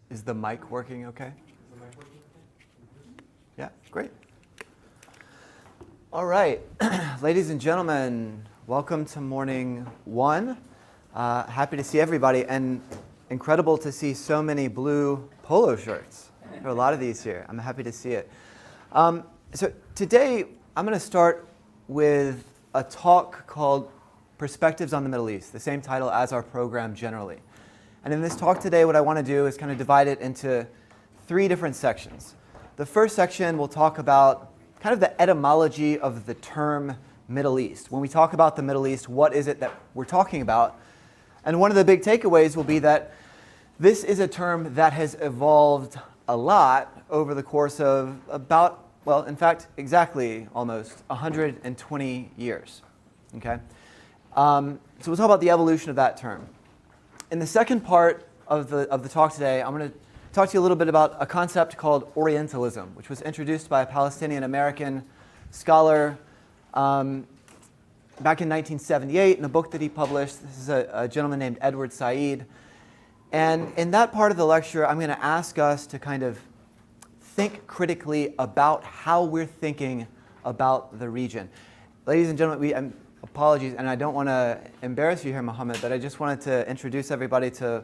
Is the mic working okay? Yeah, great. All right, ladies and gentlemen, welcome to morning one. Happy to see everybody, and incredible to see so many blue polo shirts. There are a lot of these here. I'm happy to see it. So today, I'm going to start with a talk called Perspectives on the Middle East, the same title as our program generally. And in this talk today, what I want to do is kind of divide it into three different sections. The first section will talk about kind of the etymology of the term Middle East. When we talk about the Middle East, what is it that we're talking about? And one of the big takeaways will be that this is a term that has evolved a lot over the course of about, well, in fact, exactly almost 120 years. Okay? So we'll talk about the evolution of that term. In the second part of the talk today, I'm going to talk to you a little bit about a concept called Orientalism, which was introduced by a Palestinian-American scholar back in 1978 in a book that he published. This is a gentleman named Edward Said. And in that part of the lecture, I'm going to ask us to kind of think critically about how we're thinking about the region. Ladies and gentlemen, apologies, and I don't want to embarrass you here, Mohammed, but I just wanted to introduce everybody to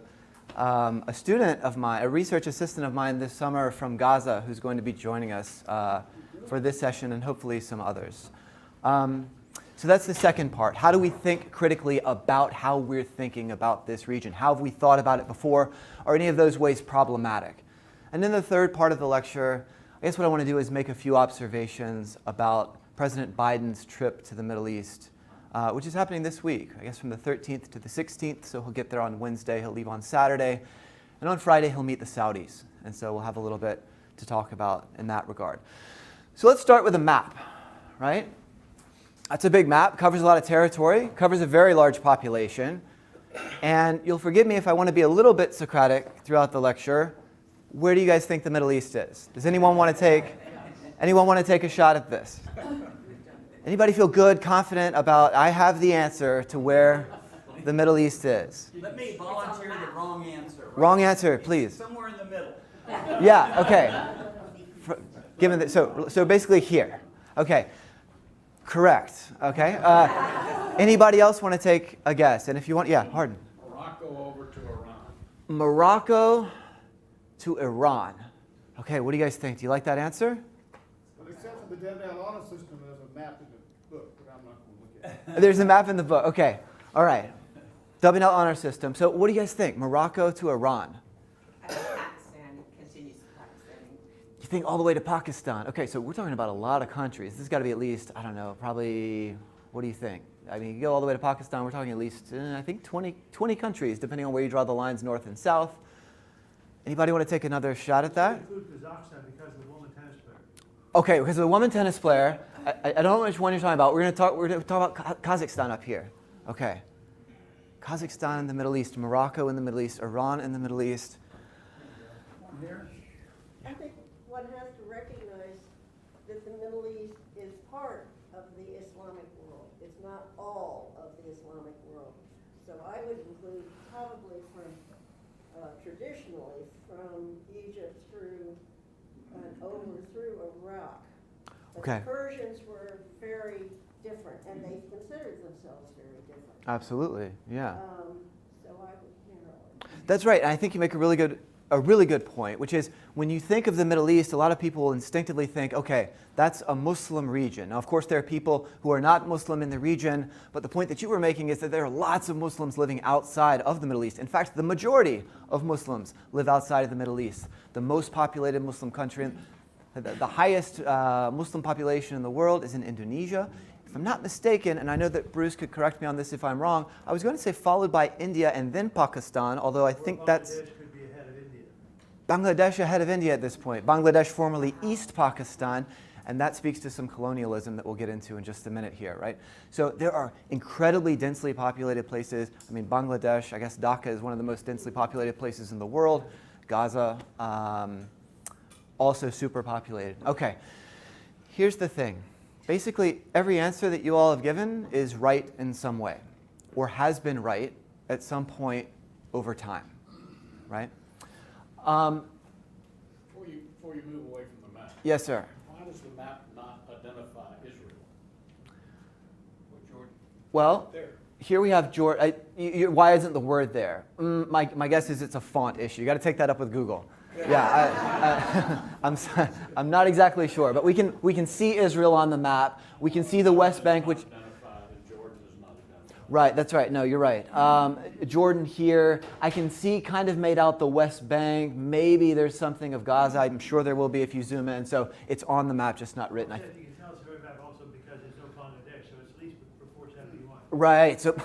a student of mine, a research assistant of mine this summer from Gaza, who's going to be joining us for this session and hopefully some others. So that's the second part. How do we think critically about how we're thinking about this region? How have we thought about it before? Are any of those ways problematic? And then the third part of the lecture, I guess what I want to do is make a few observations about President Biden's trip to the Middle East, which is happening this week, I guess from the 13th to the 16th. So he'll get there on Wednesday, he'll leave on Saturday, and on Friday he'll meet the Saudis. And so we'll have a little bit to talk about in that regard. So let's start with a map, right? That's a big map, covers a lot of territory, covers a very large population. And you'll forgive me if I want to be a little bit Socratic throughout the lecture. Where do you guys think the Middle East is? Does anyone want to take a shot at this? Anybody feel good, confident about, I have the answer to where the Middle East is? Let me volunteer the wrong answer. Right? Wrong answer, please. Somewhere in the middle. Yeah, okay. Given that, so basically here. Okay, correct. Okay. Anybody else want to take a guess? And if you want, yeah, Harden. Morocco over to Iran. Morocco to Iran. Okay, what do you guys think? Do you like that answer? Well, except for the Delano system, there's a map in the book, but I'm not going to look at it. There's a map in the book. Okay. All right. WNL honor system. So what do you guys think? Morocco to Iran. Pakistan continues to Pakistan. You think all the way to Pakistan. Okay, so we're talking about a lot of countries. This has got to be at least, I don't know, probably, what do you think? I mean, you go all the way to Pakistan, we're talking at least, I think, 20 countries, depending on where you draw the lines north and south. Anybody want to take another shot at that? Include Kazakhstan because of the woman tennis player. Okay, because of the woman tennis player, I don't know which one you're talking about. We're going to talk about Kazakhstan up here. Okay. Kazakhstan in the Middle East, Morocco in the Middle East, Iran in the Middle East. I think one has to recognize that the Middle East is part of the Islamic world. It's not all of the Islamic world. So I would include probably from traditionally from Egypt through and over through Iraq. But Okay. the Persians were very different, and they considered themselves very different. Absolutely, yeah. So I would narrow it. That's right. And I think you make a really good point, which is when you think of the Middle East, a lot of people instinctively think, okay, that's a Muslim region. Now, of course, there are people who are not Muslim in the region, but the point that you were making is that there are lots of Muslims living outside of the Middle East. In fact, the majority of Muslims live outside of the Middle East. The most populated Muslim country, the highest Muslim population in the world is in Indonesia. If I'm not mistaken, and I know that Bruce could correct me on this if I'm wrong, I was going to say followed by India and then Pakistan, although I think that's Bangladesh could be ahead of India. Bangladesh ahead of India at this point. Bangladesh, formerly East Pakistan, and that speaks to some colonialism that we'll get into in just a minute here, right? So there are incredibly densely populated places. I mean, Bangladesh, I guess Dhaka is one of the most densely populated places in the world. Gaza, also super populated. Okay, here's the thing. Basically, every answer that you all have given is right in some way, or has been right at some point over time, right? Before you move away from the map, Yes, sir. why does the map not identify Israel? Well, There. here we have George. Why isn't the word there? My guess is it's a font issue. You got to take that up with Google. Yeah, I'm not exactly sure, but we can see Israel on the map. We can see the West Bank, which. Identified and Jordan is not identified. Right, that's right. No, you're right. Jordan here. I can see kind of made out the West Bank. Maybe there's something of Gaza. I'm sure there will be if you zoom in. So it's on the map, just not written. Seth, you can tell it's a very map also because there's no Bangladesh, so it's at least before 71. Right. So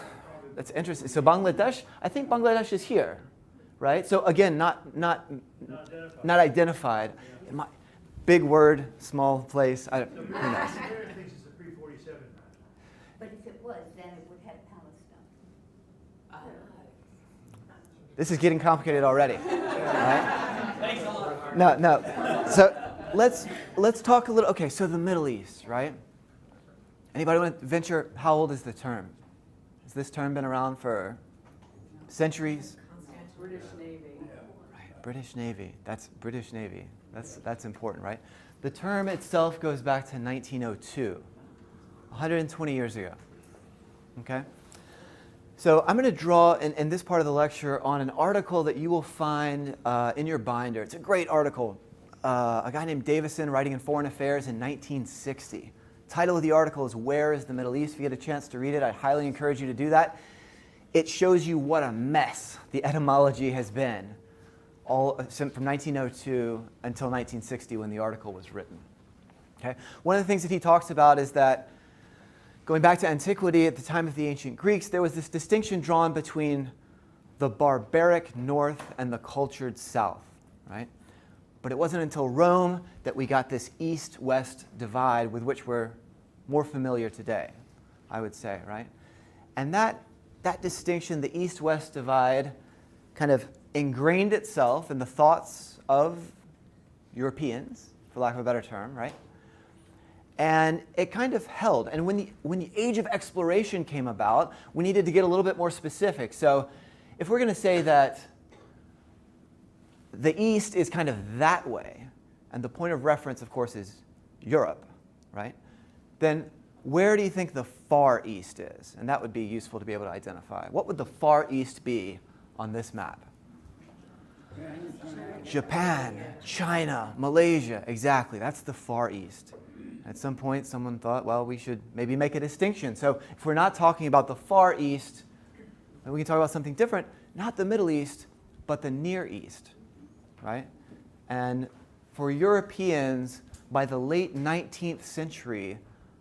that's interesting. So Bangladesh. I think Bangladesh is here, right? So again, not identified. Big word, small place. Who knows? Mary thinks it's a pre-47 map. But if it was, then it would have Palestine. This is getting complicated already. Right? Thanks a lot. No. So let's talk a little. Okay, so the Middle East, right? Anybody want to venture? How old is the term? Has this term been around for centuries? British Navy. Right, British Navy. That's British Navy. That's important, right? The term itself goes back to 1902, 120 years ago. Okay. So I'm going to draw in this part of the lecture on an article that you will find in your binder. It's a great article. A guy named Davison writing in Foreign Affairs in 1960. Title of the article is Where is the Middle East? If you get a chance to read it, I highly encourage you to do that. It shows you what a mess the etymology has been from 1902 until 1960 when the article was written. Okay? One of the things that he talks about is that going back to antiquity, at the time of the ancient Greeks, there was this distinction drawn between the barbaric north and the cultured south, right? But it wasn't until Rome that we got this east-west divide with which we're more familiar today, I would say, right? And that distinction, the east-west divide, kind of ingrained itself in the thoughts of Europeans, for lack of a better term, right? And it kind of held. And when the age of exploration came about, we needed to get a little bit more specific. So if we're going to say that the East is kind of that way, and the point of reference, of course, is Europe, right? Then where do you think the Far East is? And that would be useful to be able to identify. What would the Far East be on this map? Japan, China, Malaysia, exactly. That's the Far East. At some point, someone thought, well, we should maybe make a distinction. So if we're not talking about the Far East, then we can talk about something different. Not the Middle East, but the Near East, right? And for Europeans, by the late 19th century,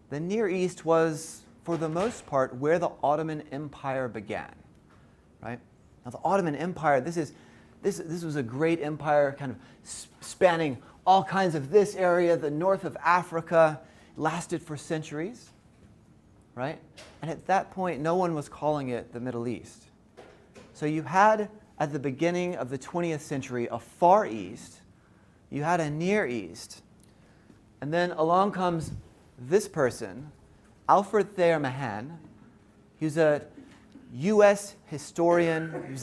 the Near East was, for the most part, where the Ottoman Empire began, right? Now, the Ottoman Empire, this was a great empire, kind of spanning all kinds of this area, the north of Africa, lasted for centuries, right? And at that point, no one was calling it the Middle East. So you had, at the beginning of the 20th century, a Far East, you had a Near East, and then along comes this person, Alfred Thayer Mahan. He was a U.S. historian.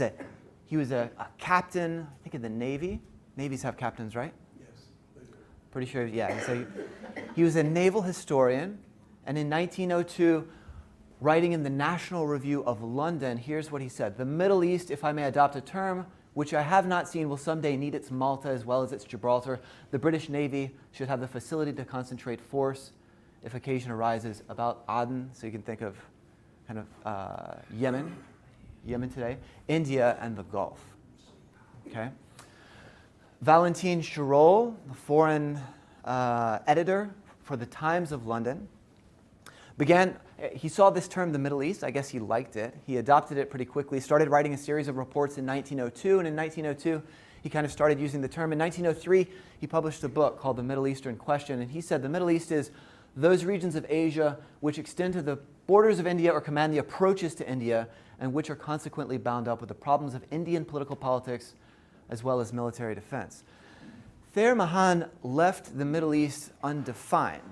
He was a captain, I think, in the Navy. Navies have captains, right? Yes, they do. Pretty sure, yeah. So he was a naval historian, and in 1902, writing in the National Review of London, here's what he said. The Middle East, if I may adopt a term, which I have not seen, will someday need its Malta as well as its Gibraltar. The British Navy should have the facility to concentrate force if occasion arises about Aden, so you can think of kind of Yemen today, India, and the Gulf. Okay. Valentine Chirol, the foreign editor for the Times of London, he saw this term, the Middle East. I guess he liked it. He adopted it pretty quickly, started writing a series of reports in 1902, and in 1902, he kind of started using the term. In 1903, he published a book called The Middle Eastern Question, and he said the Middle East is those regions of Asia which extend to the borders of India or command the approaches to India, and which are consequently bound up with the problems of Indian political politics as well as military defense. Thayer Mahan left the Middle East undefined.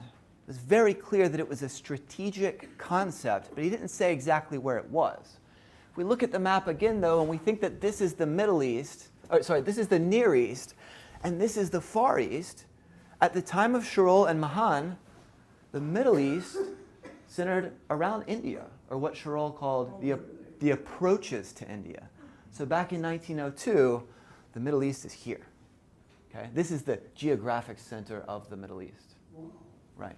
It was very clear that it was a strategic concept, but he didn't say exactly where it was. If we look at the map again, though, and we think that this is the Middle East, this is the Near East, and this is the Far East. At the time of Sherul and Mahan, the Middle East centered around India, or what Sherul called the approaches to India. So back in 1902, the Middle East is here. Okay? This is the geographic center of the Middle East. Right?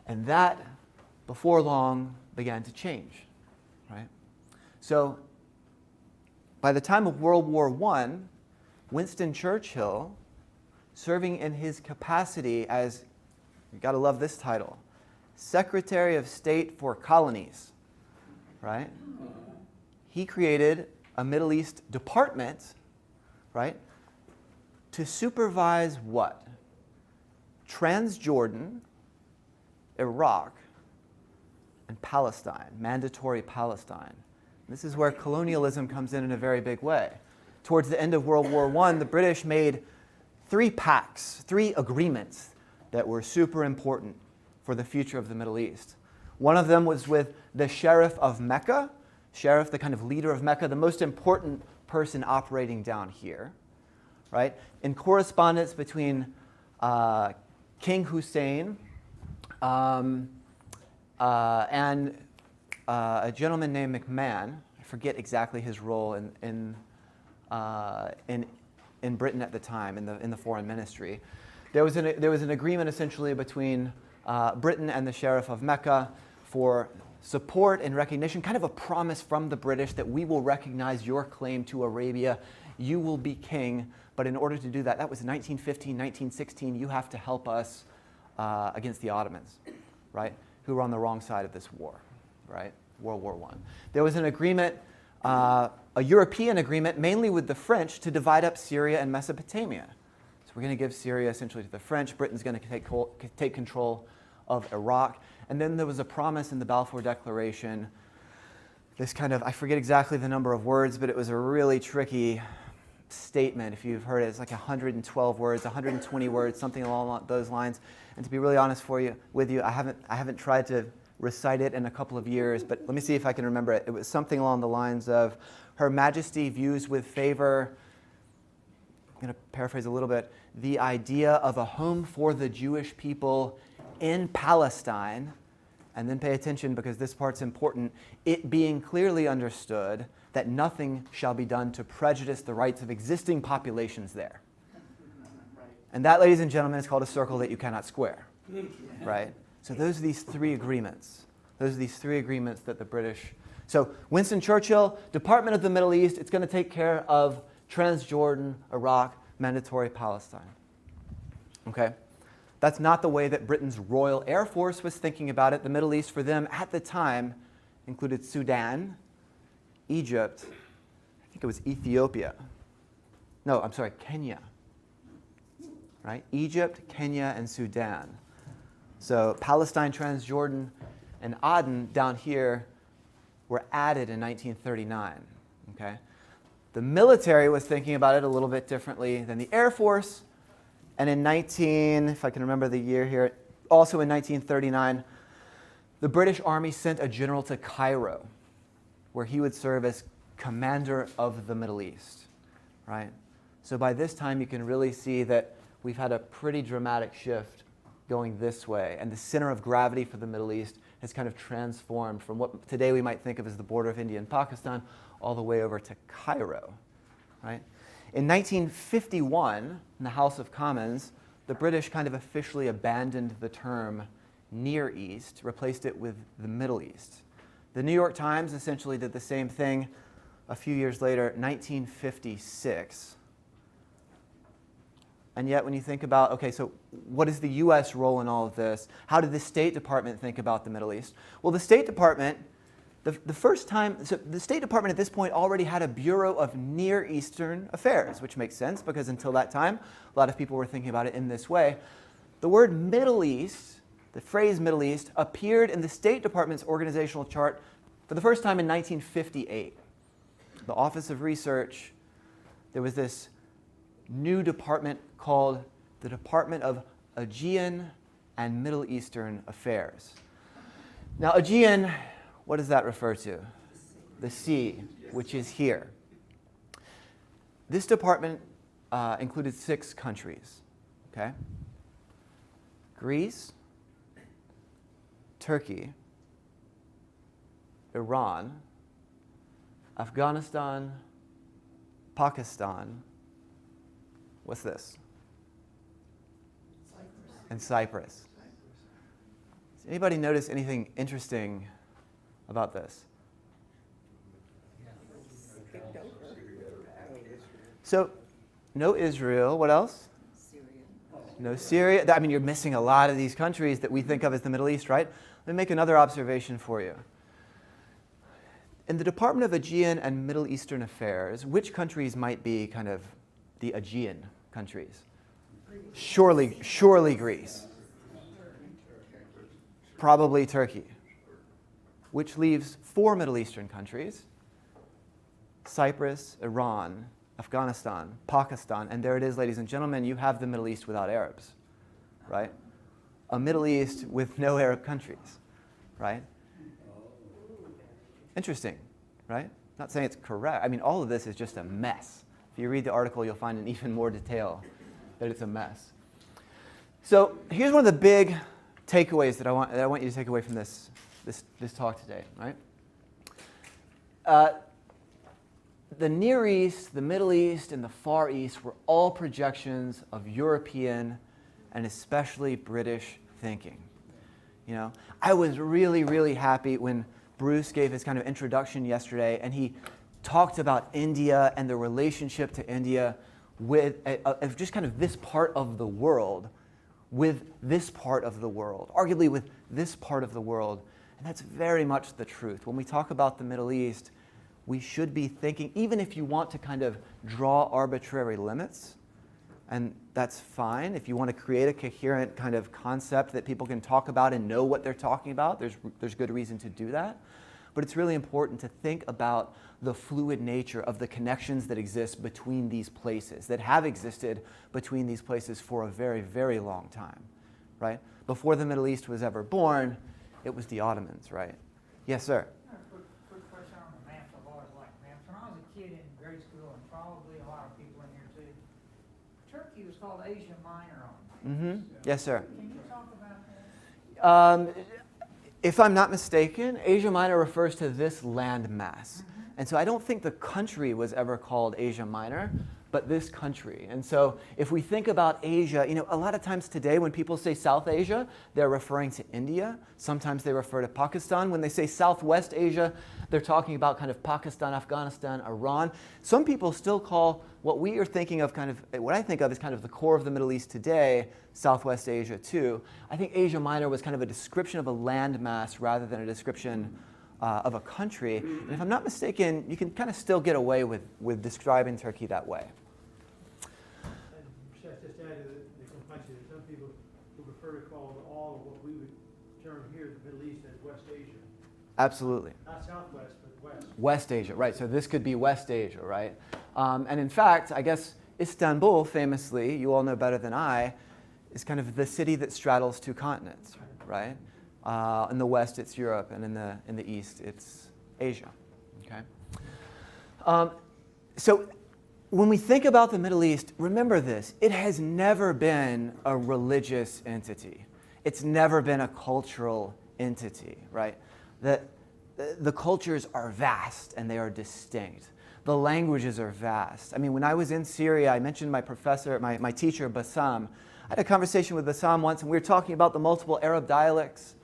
And that, before long, began to change. Right? So by the time of World War I, Winston Churchill, serving in his capacity as, you gotta love this title, Secretary of State for Colonies, right? He created a Middle East department, right, to supervise what? Transjordan, Iraq, and Palestine, mandatory Palestine. This is where colonialism comes in a very big way. Towards the end of World War I, the British made 3 pacts, 3 agreements that were super important for the future of the Middle East. One of them was with the Sheriff of Mecca, Sheriff, the kind of leader of Mecca, the most important person operating down here, right? In correspondence between King Hussein and a gentleman named McMahon. I forget exactly his role in Britain at the time, in the foreign ministry. There was an agreement essentially between Britain and the Sheriff of Mecca for support and recognition, kind of a promise from the British that we will recognize your claim to Arabia, you will be king, but in order to do that, that was 1915, 1916, you have to help us against the Ottomans, right, who were on the wrong side of this war, right, World War I. There was an agreement, a European agreement, mainly with the French, to divide up Syria and Mesopotamia. So we're going to give Syria essentially to the French. Britain's going to take control of Iraq. And then there was a promise in the Balfour Declaration, this kind of, I forget exactly the number of words, but it was a really tricky statement. If you've heard it, it's like 112 words, 120 words, something along those lines. And to be really honest with you, I haven't tried to recite it in a couple of years, but let me see if I can remember it. It was something along the lines of, Her Majesty views with favor, I'm going to paraphrase a little bit, the idea of a home for the Jewish people in Palestine, and then pay attention because this part's important, it being clearly understood that nothing shall be done to prejudice the rights of existing populations there. And that, ladies and gentlemen, is called a circle that you cannot square, right? So those are these 3 agreements. Those are these 3 agreements that the British... So Winston Churchill, Department of the Middle East, it's going to take care of Transjordan, Iraq, mandatory Palestine. Okay? That's not the way that Britain's Royal Air Force was thinking about it. The Middle East for them at the time included Sudan, Egypt, I think it was Ethiopia. No, I'm sorry, Kenya. Right? Egypt, Kenya, and Sudan. So Palestine, Transjordan, and Aden down here were added in 1939. Okay? The military was thinking about it a little bit differently than the Air Force. And in if I can remember the year here, also in 1939, the British Army sent a general to Cairo, where he would serve as commander of the Middle East. Right? So by this time, you can really see that we've had a pretty dramatic shift going this way, and the center of gravity for the Middle East has kind of transformed from what today we might think of as the border of India and Pakistan all the way over to Cairo. Right? In 1951, in the House of Commons, the British kind of officially abandoned the term Near East, replaced it with the Middle East. The New York Times essentially did the same thing a few years later, 1956. And yet when you think about, okay, so what is the U.S. role in all of this? How did the State Department think about the Middle East? Well, the State Department, the State Department at this point already had a Bureau of Near Eastern Affairs, which makes sense because until that time, a lot of people were thinking about it in this way. The word Middle East, the phrase Middle East, appeared in the State Department's organizational chart for the first time in 1958. The Office of Research, there was this new department called the Department of Aegean and Middle Eastern Affairs. Now, Aegean, what does that refer to? The sea, which is here. This department included 6 countries, okay? Greece, Turkey, Iran, Afghanistan, Pakistan, what's this? And Cyprus. Does anybody notice anything interesting about this? So, no Israel. What else? No Syria. I mean, you're missing a lot of these countries that we think of as the Middle East, right? Let me make another observation for you. In the Department of Aegean and Middle Eastern Affairs, which countries might be kind of the Aegean countries? Surely Greece. Probably Turkey. Which leaves 4 Middle Eastern countries: Cyprus, Iran, Afghanistan, Pakistan, and there it is, ladies and gentlemen, you have the Middle East without Arabs, right? A Middle East with no Arab countries, right? Interesting, right? Not saying it's correct. I mean, all of this is just a mess. If you read the article, you'll find in even more detail that it's a mess. So here's one of the big takeaways that I want you to take away from this talk today, right? The Near East, the Middle East, and the Far East were all projections of European and especially British thinking. You know, I was really, really happy when Bruce gave his kind of introduction yesterday, and he talked about India and the relationship to India with just kind of this part of the world, with this part of the world, arguably with this part of the world. And that's very much the truth. When we talk about the Middle East, we should be thinking, even if you want to kind of draw arbitrary limits, and that's fine. If you want to create a coherent kind of concept that people can talk about and know what they're talking about, there's good reason to do that. But it's really important to think about the fluid nature of the connections that exist between these places, that have existed between these places for a very, very long time, right? Before the Middle East was ever born, it was the Ottomans, right? Yes, sir? Quick question on the maps. I've always liked maps. When I was a kid in grade school, and probably a lot of people in here too, Turkey was called Asia Minor on the maps. Yes, sir. Can you talk about that? If I'm not mistaken, Asia Minor refers to this land mass. And so I don't think the country was ever called Asia Minor, but this country. And so if we think about Asia, you know, a lot of times today when people say South Asia, they're referring to India. Sometimes they refer to Pakistan. When they say Southwest Asia, they're talking about kind of Pakistan, Afghanistan, Iran. Some people still call what we are thinking of kind of, what I think of as kind of the core of the Middle East today, Southwest Asia too. I think Asia Minor was kind of a description of a landmass rather than a description of a country. And if I'm not mistaken, you can kind of still get away with describing Turkey that way. And Seth, just to add to the complexity, some people would prefer to call all of what we would term here the Middle East as West Asia. Absolutely. Not Southwest, but West. West Asia, right. So this could be West Asia, right? And in fact, I guess Istanbul, famously, you all know better than I, is kind of the city that straddles 2 continents, right? In the West, it's Europe, and in the East, it's Asia, okay? So when we think about the Middle East, remember this. It has never been a religious entity. It's never been a cultural entity, right? The cultures are vast, and they are distinct. The languages are vast. I mean, when I was in Syria, I mentioned my professor, my teacher, Bassam. I had a conversation with Bassam once, and we were talking about the multiple Arab dialects.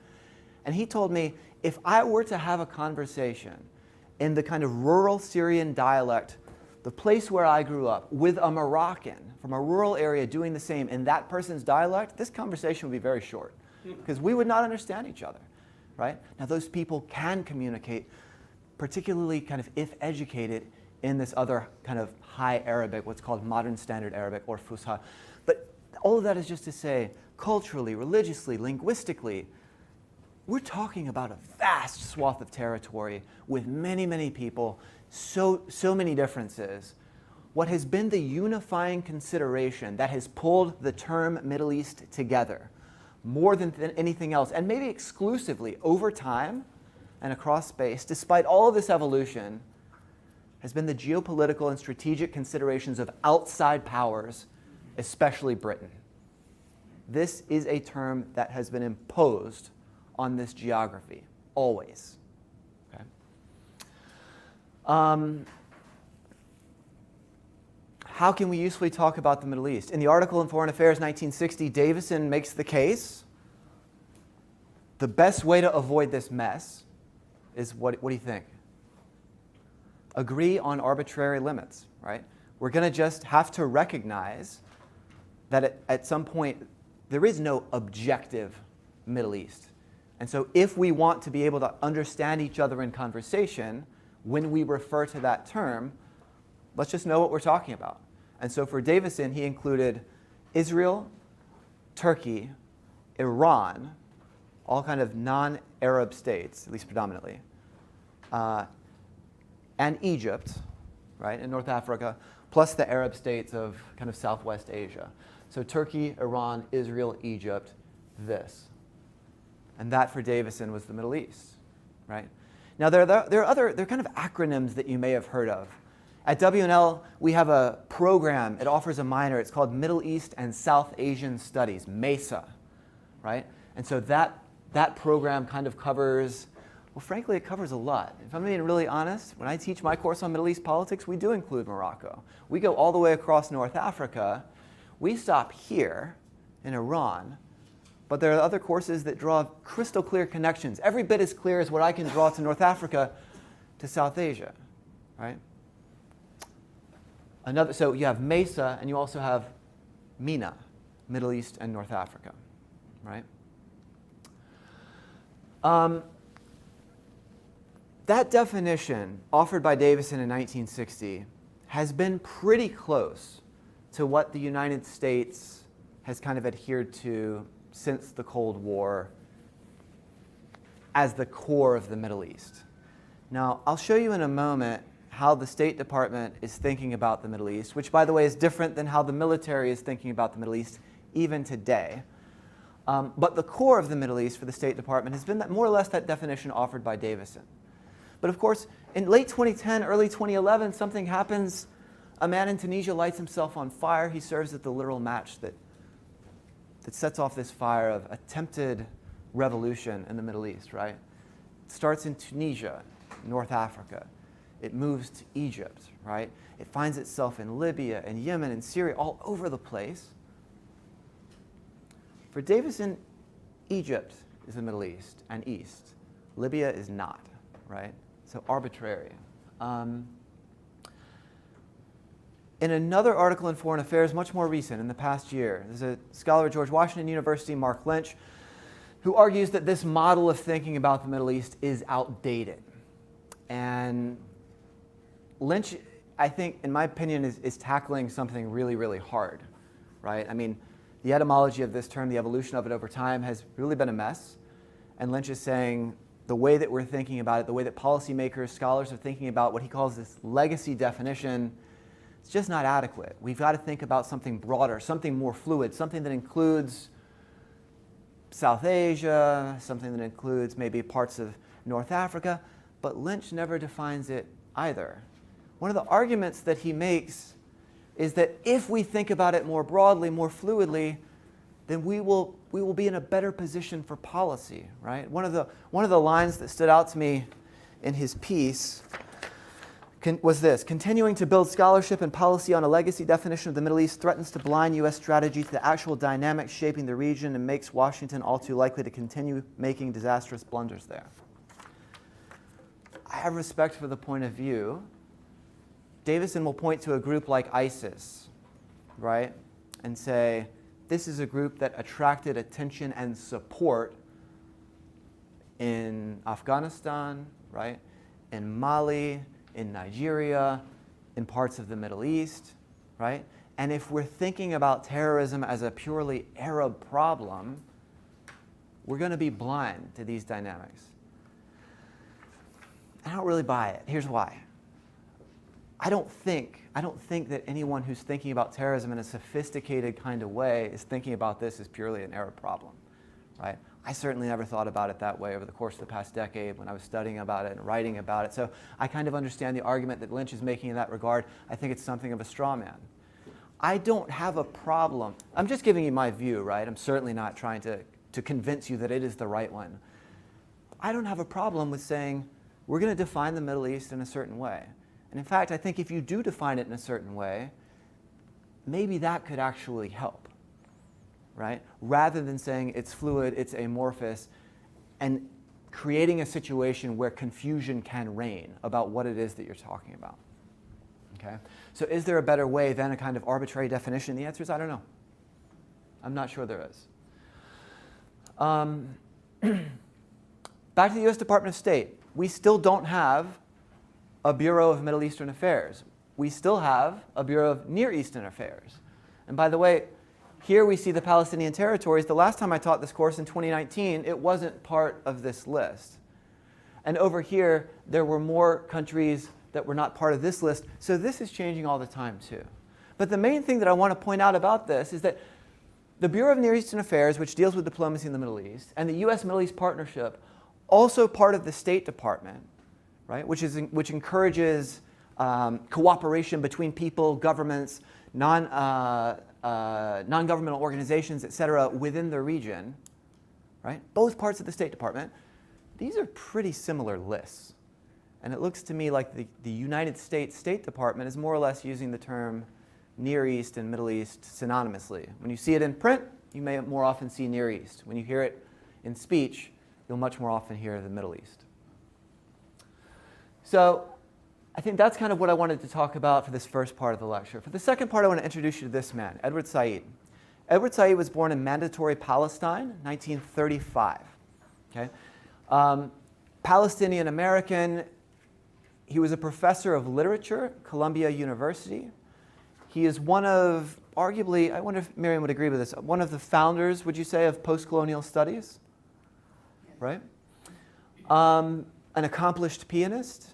And he told me, if I were to have a conversation in the kind of rural Syrian dialect, the place where I grew up, with a Moroccan from a rural area doing the same in that person's dialect, this conversation would be very short, because we would not understand each other, right? Now, those people can communicate, particularly kind of if educated, in this other kind of high Arabic, what's called modern standard Arabic or Fusha. But all of that is just to say, culturally, religiously, linguistically, we're talking about a vast swath of territory with many, many people, so many differences. What has been the unifying consideration that has pulled the term Middle East together more than anything else, and maybe exclusively over time and across space, despite all of this evolution, has been the geopolitical and strategic considerations of outside powers, especially Britain. This is a term that has been imposed on this geography, always. Okay? How can we usefully talk about the Middle East? In the article in Foreign Affairs 1960, Davison makes the case the best way to avoid this mess is, what do you think? Agree on arbitrary limits, right? We're going to just have to recognize that at some point there is no objective Middle East. And so if we want to be able to understand each other in conversation, when we refer to that term, let's just know what we're talking about. And so for Davison, he included Israel, Turkey, Iran, all kind of non-Arab states, at least predominantly, and Egypt, right, in North Africa, plus the Arab states of kind of Southwest Asia. So Turkey, Iran, Israel, Egypt, this. And that for Davison was the Middle East, right? Now there are kind of acronyms that you may have heard of. At W&L, we have a program. It offers a minor. It's called Middle East and South Asian Studies, MESA, right? And so that program kind of covers, well, frankly, it covers a lot. If I'm being really honest, when I teach my course on Middle East politics, we do include Morocco. We go all the way across North Africa. We stop here in Iran, but there are other courses that draw crystal clear connections, every bit as clear as what I can draw to North Africa to South Asia, right? So you have MESA, and you also have MENA, Middle East and North Africa, right? That definition offered by Davison in 1960 has been pretty close to what the United States has kind of adhered to since the Cold War as the core of the Middle East. Now, I'll show you in a moment how the State Department is thinking about the Middle East, which, by the way, is different than how the military is thinking about the Middle East even today. But the core of the Middle East for the State Department has been that, more or less, that definition offered by Davison. But of course, in late 2010, early 2011, something happens. A man in Tunisia lights himself on fire. He serves as the literal match that sets off this fire of attempted revolution in the Middle East, right? It starts in Tunisia, North Africa. It moves to Egypt, right? It finds itself in Libya and Yemen and Syria, all over the place. For Davison, Egypt is the Middle East and East. Libya is not, right? So arbitrary. In another article in Foreign Affairs, much more recent, in the past year, there's a scholar at George Washington University, Mark Lynch, who argues that this model of thinking about the Middle East is outdated. And Lynch, I think, in my opinion, is tackling something really, really hard, right? I mean, the etymology of this term, the evolution of it over time, has really been a mess. And Lynch is saying the way that we're thinking about it, the way that policymakers, scholars are thinking about what he calls this legacy definition, it's just not adequate. We've got to think about something broader, something more fluid, something that includes South Asia, something that includes maybe parts of North Africa. But Lynch never defines it either. One of the arguments that he makes is that if we think about it more broadly, more fluidly, then we will be in a better position for policy, right? One of the lines that stood out to me in his piece was this: continuing to build scholarship and policy on a legacy definition of the Middle East threatens to blind U.S. strategy to the actual dynamics shaping the region and makes Washington all too likely to continue making disastrous blunders there. I have respect for the point of view. Davison will point to a group like ISIS, right, and say, this is a group that attracted attention and support in Afghanistan, right, in Mali, in Nigeria, in parts of the Middle East, right? And if we're thinking about terrorism as a purely Arab problem, we're going to be blind to these dynamics. I don't really buy it. Here's why. I don't think that anyone who's thinking about terrorism in a sophisticated kind of way is thinking about this as purely an Arab problem, right? I certainly never thought about it that way over the course of the past decade when I was studying about it and writing about it. So I kind of understand the argument that Lynch is making in that regard. I think it's something of a straw man. I don't have a problem. I'm just giving you my view, right? I'm certainly not trying to convince you that it is the right one. I don't have a problem with saying we're going to define the Middle East in a certain way. And in fact, I think if you do define it in a certain way, maybe that could actually help, right? Rather than saying it's fluid, it's amorphous, and creating a situation where confusion can reign about what it is that you're talking about. Okay? So is there a better way than a kind of arbitrary definition? The answer is I don't know. I'm not sure there is. Back to the US Department of State. We still don't have a Bureau of Middle Eastern Affairs. We still have a Bureau of Near Eastern Affairs. And by the way, here we see the Palestinian territories. The last time I taught this course in 2019, it wasn't part of this list. And over here, there were more countries that were not part of this list. So this is changing all the time too. But the main thing that I want to point out about this is that the Bureau of Near Eastern Affairs, which deals with diplomacy in the Middle East, and the US-Middle East Partnership, also part of the State Department, right, which encourages cooperation between people, governments, non-governmental organizations, et cetera, within the region, right? Both parts of the State Department. These are pretty similar lists. And it looks to me like the United States State Department is more or less using the term Near East and Middle East synonymously. When you see it in print, you may more often see Near East. When you hear it in speech, you'll much more often hear the Middle East. So I think that's kind of what I wanted to talk about for this first part of the lecture. For the second part, I want to introduce you to this man, Edward Said. Edward Said was born in Mandatory Palestine, 1935. Okay? Palestinian American. He was a professor of literature at Columbia University. He is one of, arguably, I wonder if Miriam would agree with this, one of the founders, would you say, of post-colonial studies? Right? An accomplished pianist.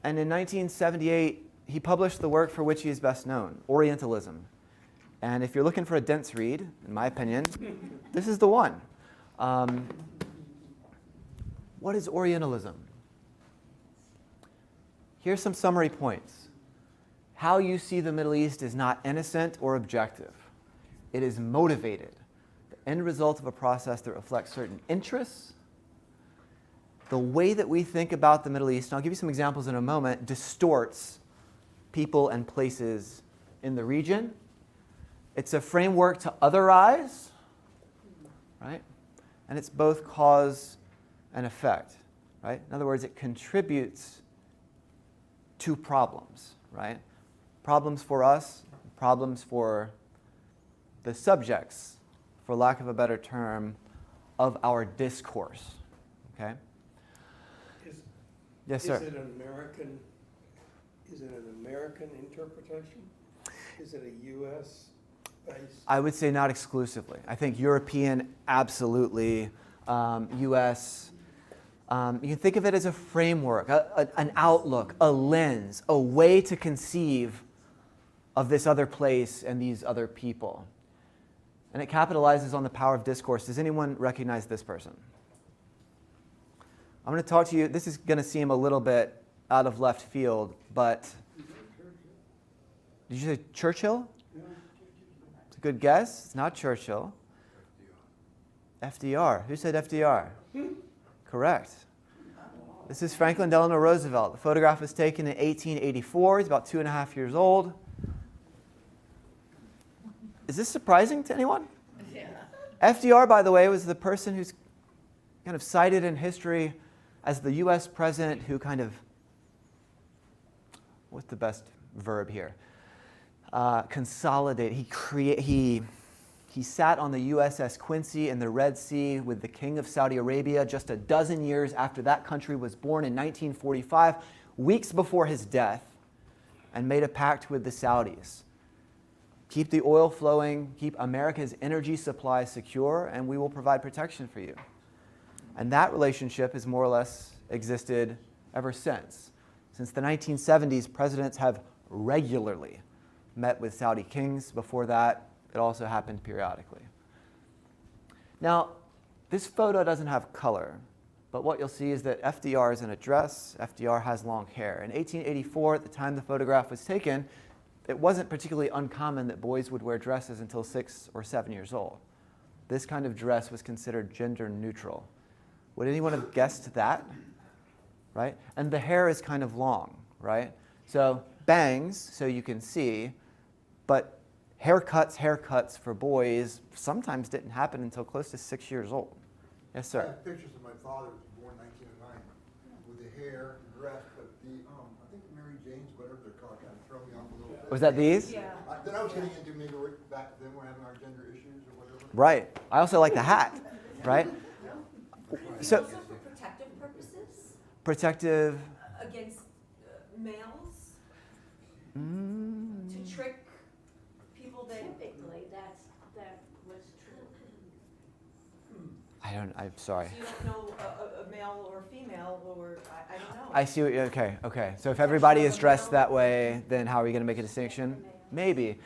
And in 1978, he published the work for which he is best known, Orientalism. And if you're looking for a dense read, in my opinion, this is the one. What is Orientalism? Here's some summary points. How you see the Middle East is not innocent or objective. It is motivated, the end result of a process that reflects certain interests. The way that we think about the Middle East, and I'll give you some examples in a moment, distorts people and places in the region. It's a framework to otherize, right? And it's both cause and effect, right? In other words, it contributes to problems, right? Problems for us, problems for the subjects, for lack of a better term, of our discourse, okay? Yes, sir. Is it an American interpretation? Is it a U.S. based? I would say not exclusively. I think European, absolutely. U.S. You can think of it as a framework, an outlook, a lens, a way to conceive of this other place and these other people. And it capitalizes on the power of discourse. Does anyone recognize this person? I'm going to talk to you. This is going to seem a little bit out of left field, but did you say Churchill? It's a good guess. It's not Churchill. FDR. Who said FDR? Correct. This is Franklin Delano Roosevelt. The photograph was taken in 1884. He's about 2.5 years old. Is this surprising to anyone? Yeah. FDR, by the way, was the person who's kind of cited in history as the U.S. president who kind of, what's the best verb here? Consolidate. He sat on the USS Quincy in the Red Sea with the King of Saudi Arabia just a dozen years after that country was born in 1945, weeks before his death, and made a pact with the Saudis. Keep the oil flowing, keep America's energy supply secure, and we will provide protection for you. And that relationship has more or less existed ever since. Since the 1970s, presidents have regularly met with Saudi kings. Before that, it also happened periodically. Now, this photo doesn't have color, but what you'll see is that FDR is in a dress. FDR has long hair. In 1884, at the time the photograph was taken, it wasn't particularly uncommon that boys would wear dresses until 6 or 7 years old. This kind of dress was considered gender neutral. Would anyone have guessed that? Right? And the hair is kind of long, right? So bangs, so you can see, but haircuts for boys sometimes didn't happen until close to 6 years old. Yes, I sir. have pictures of my father, who was born 1909, with the hair, the dress, but the, I think Mary Jane's, whatever they're called, kind of throw me off a little bit. Was that these? Yeah. Then I was getting into maybe back then we're having our gender issues or whatever. Right. I also like the hat, right? So Also for protective purposes, protective. against males, Mm, to trick people that. Typically, that was true. I'm sorry. So you don't know a male or female, or I don't know. I see what you, okay. So if everybody is dressed that way, then how are we going to make a distinction? Maybe.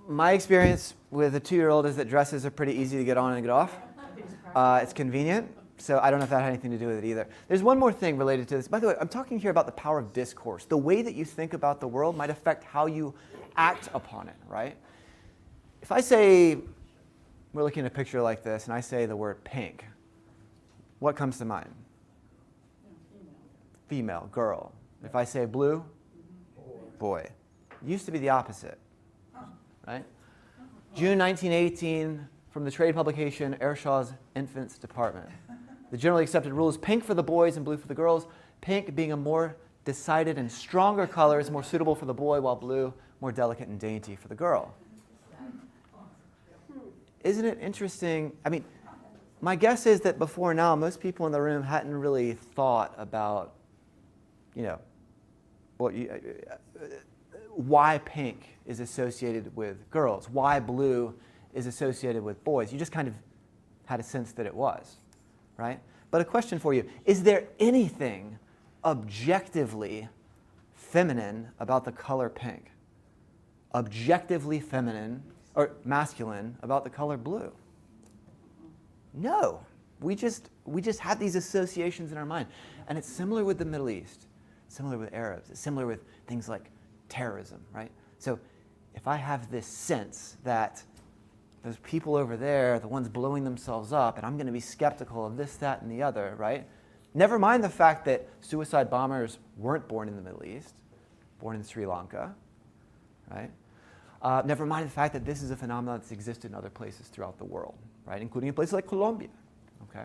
My experience with a 2-year-old is that dresses are pretty easy to get on and get off. It's convenient, so I don't know if that had anything to do with it either. There's one more thing related to this. By the way, I'm talking here about the power of discourse. The way that you think about the world might affect how you act upon it, right? If I say, we're looking at a picture like this, and I say the word pink, what comes to mind? Female, girl. If I say blue, boy. It used to be the opposite, right? June 1918, from the trade publication Ershaw's Infants Department. The generally accepted rule is pink for the boys and blue for the girls. Pink, being a more decided and stronger color, is more suitable for the boy, while blue, more delicate and dainty for the girl. Isn't it interesting? I mean, my guess is that before now, most people in the room hadn't really thought about, why pink is associated with girls, why blue is associated with boys. You just kind of had a sense that it was, right? But a question for you, is there anything objectively feminine about the color pink? Objectively feminine or masculine about the color blue? No. We just have these associations in our mind. And it's similar with the Middle East, similar with Arabs, it's similar with things like terrorism, right? So if I have this sense that those people over there, the ones blowing themselves up, and I'm going to be skeptical of this, that, and the other, right? Never mind the fact that suicide bombers weren't born in the Middle East, born in Sri Lanka, right? Never mind the fact that this is a phenomenon that's existed in other places throughout the world, right? Including in places like Colombia, okay?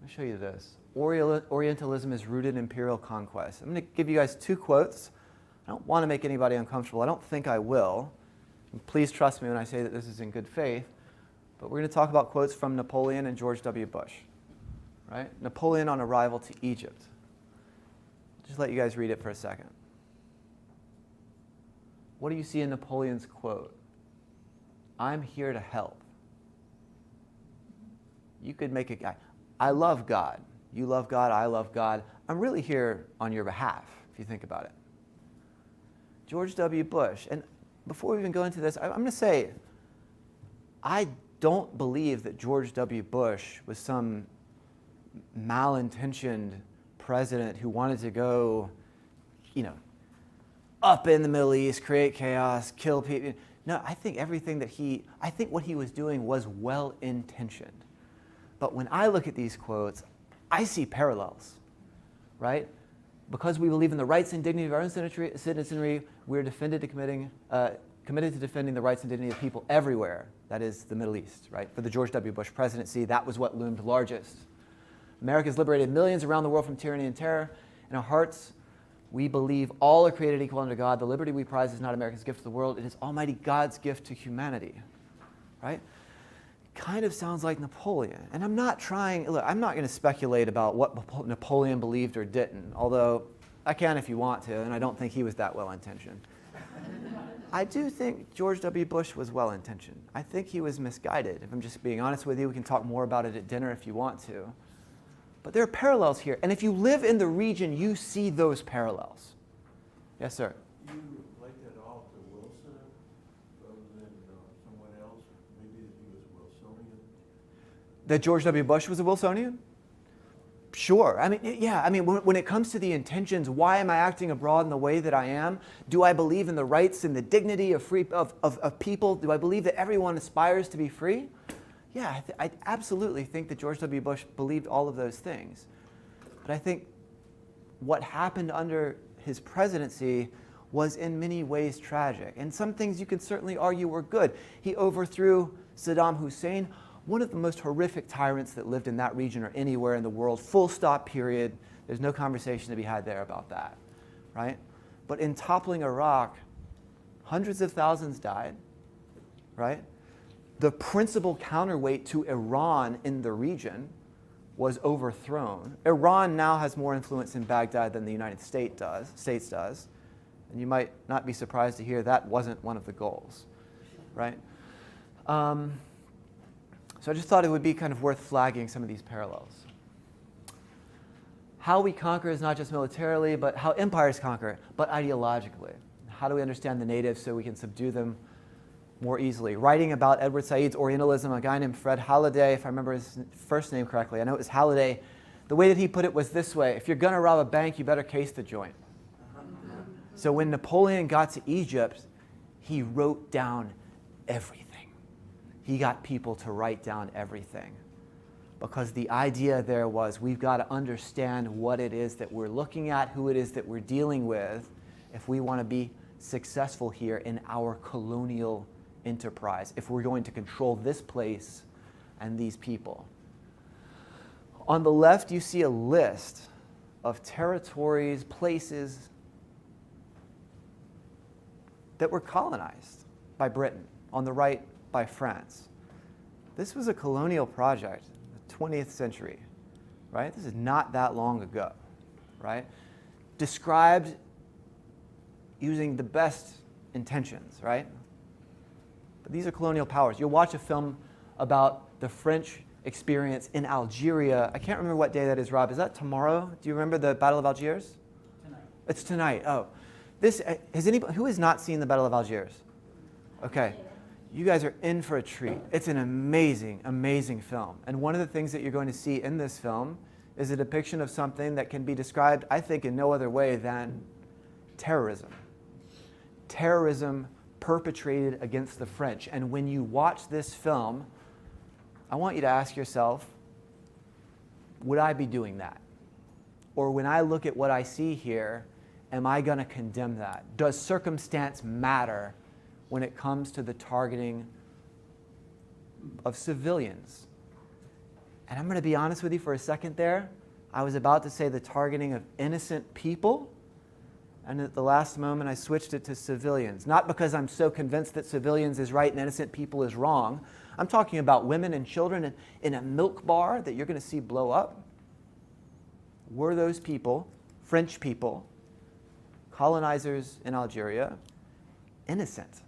Let me show you this. Orientalism is rooted in imperial conquest. I'm going to give you guys 2 quotes. I don't want to make anybody uncomfortable. I don't think I will. And please trust me when I say that this is in good faith. But we're going to talk about quotes from Napoleon and George W. Bush. Right? Napoleon on arrival to Egypt. Just let you guys read it for a second. What do you see in Napoleon's quote? I'm here to help. You could make a guy. I love God. You love God. I love God. I'm really here on your behalf, if you think about it. George W. Bush. And before we even go into this, I'm going to say, I don't believe that George W. Bush was some malintentioned president who wanted to go, up in the Middle East, create chaos, kill people. No, I think what he was doing was well-intentioned. But when I look at these quotes, I see parallels, right? Because we believe in the rights and dignity of our own citizenry, we're committed to defending the rights and dignity of people everywhere. That is the Middle East, right? For the George W. Bush presidency, that was what loomed largest. America has liberated millions around the world from tyranny and terror. In our hearts, we believe all are created equal under God. The liberty we prize is not America's gift to the world. It is Almighty God's gift to humanity, right? Kind of sounds like Napoleon. And I'm not going to speculate about what Napoleon believed or didn't, although I can if you want to, and I don't think he was that well-intentioned. I do think George W. Bush was well-intentioned. I think he was misguided. If I'm just being honest with you, we can talk more about it at dinner if you want to. But there are parallels here. And if you live in the region, you see those parallels. Yes, sir? you relate that all to Wilson rather than someone else? Maybe that he was Wilsonian? That George W. Bush was a Wilsonian? Sure. I mean, yeah. I mean, when it comes to the intentions, why am I acting abroad in the way that I am? Do I believe in the rights and the dignity of people? Do I believe that everyone aspires to be free? Yeah, I absolutely think that George W. Bush believed all of those things. But I think what happened under his presidency was in many ways tragic. And some things you can certainly argue were good. He overthrew Saddam Hussein, one of the most horrific tyrants that lived in that region or anywhere in the world, full stop, period. There's no conversation to be had there about that, right? But in toppling Iraq, hundreds of thousands died, right? The principal counterweight to Iran in the region was overthrown. Iran now has more influence in Baghdad than the United States does. And you might not be surprised to hear that wasn't one of the goals, right? So I just thought it would be kind of worth flagging some of these parallels. How we conquer is not just militarily, but how empires conquer, but ideologically. How do we understand the natives so we can subdue them more easily? Writing about Edward Said's Orientalism, a guy named Fred Halliday, if I remember his first name correctly, I know it was Halliday, the way that he put it was this way: if you're going to rob a bank, you better case the joint. So when Napoleon got to Egypt, he wrote down everything. He got people to write down everything. Because the idea there was we've got to understand what it is that we're looking at, who it is that we're dealing with, if we want to be successful here in our colonial enterprise, if we're going to control this place and these people. On the left, you see a list of territories, places that were colonized by Britain. On the right, by France. This was a colonial project, the 20th century, right? This is not that long ago, right? Described using the best intentions, right? But these are colonial powers. You'll watch a film about the French experience in Algeria. I can't remember what day that is, Rob. Is that tomorrow? Do you remember the Battle of Algiers? Tonight. It's tonight. Oh. Has anybody, who has not seen the Battle of Algiers? Okay. You guys are in for a treat. It's an amazing, amazing film. And one of the things that you're going to see in this film is a depiction of something that can be described, I think, in no other way than terrorism. Terrorism perpetrated against the French. And when you watch this film, I want you to ask yourself, would I be doing that? Or when I look at what I see here, am I going to condemn that? Does circumstance matter when it comes to the targeting of civilians? And I'm going to be honest with you for a second there. I was about to say the targeting of innocent people, and at the last moment I switched it to civilians. Not because I'm so convinced that civilians is right and innocent people is wrong. I'm talking about women and children in a milk bar that you're going to see blow up. Were those people, French people, colonizers in Algeria, innocent?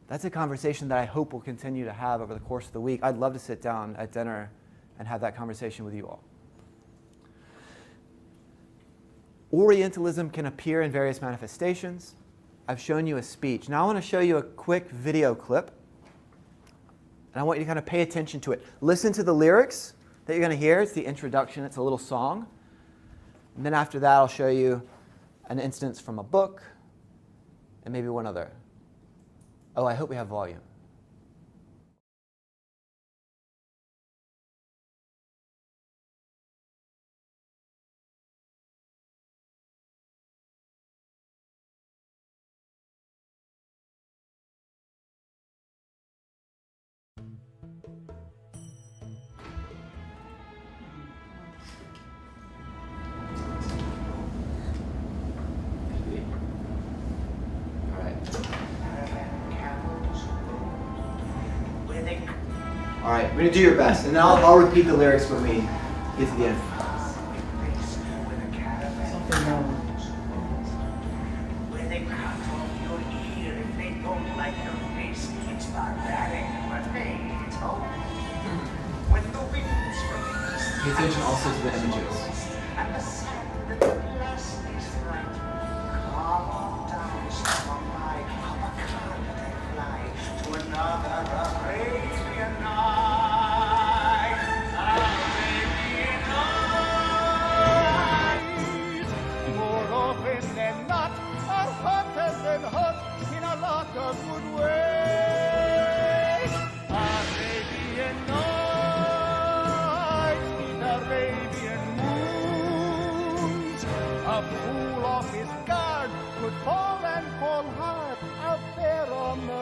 That's a conversation that I hope we'll continue to have over the course of the week. I'd love to sit down at dinner and have that conversation with you all. Orientalism can appear in various manifestations. I've shown you a speech. Now I want to show you a quick video clip. And I want you to kind of pay attention to it. Listen to the lyrics that you're going to hear. It's the introduction. It's a little song. And then after that, I'll show you an instance from a book and maybe one other. Oh, I hope we have volume. All right, we're going to do your best, and then I'll repeat the lyrics when we get to the end. When they cut off your ear, if they don't like your face, it's barbaric, but hey, it's home. When the winds from the east Pay attention also to the images. and the sand of the glass is right, come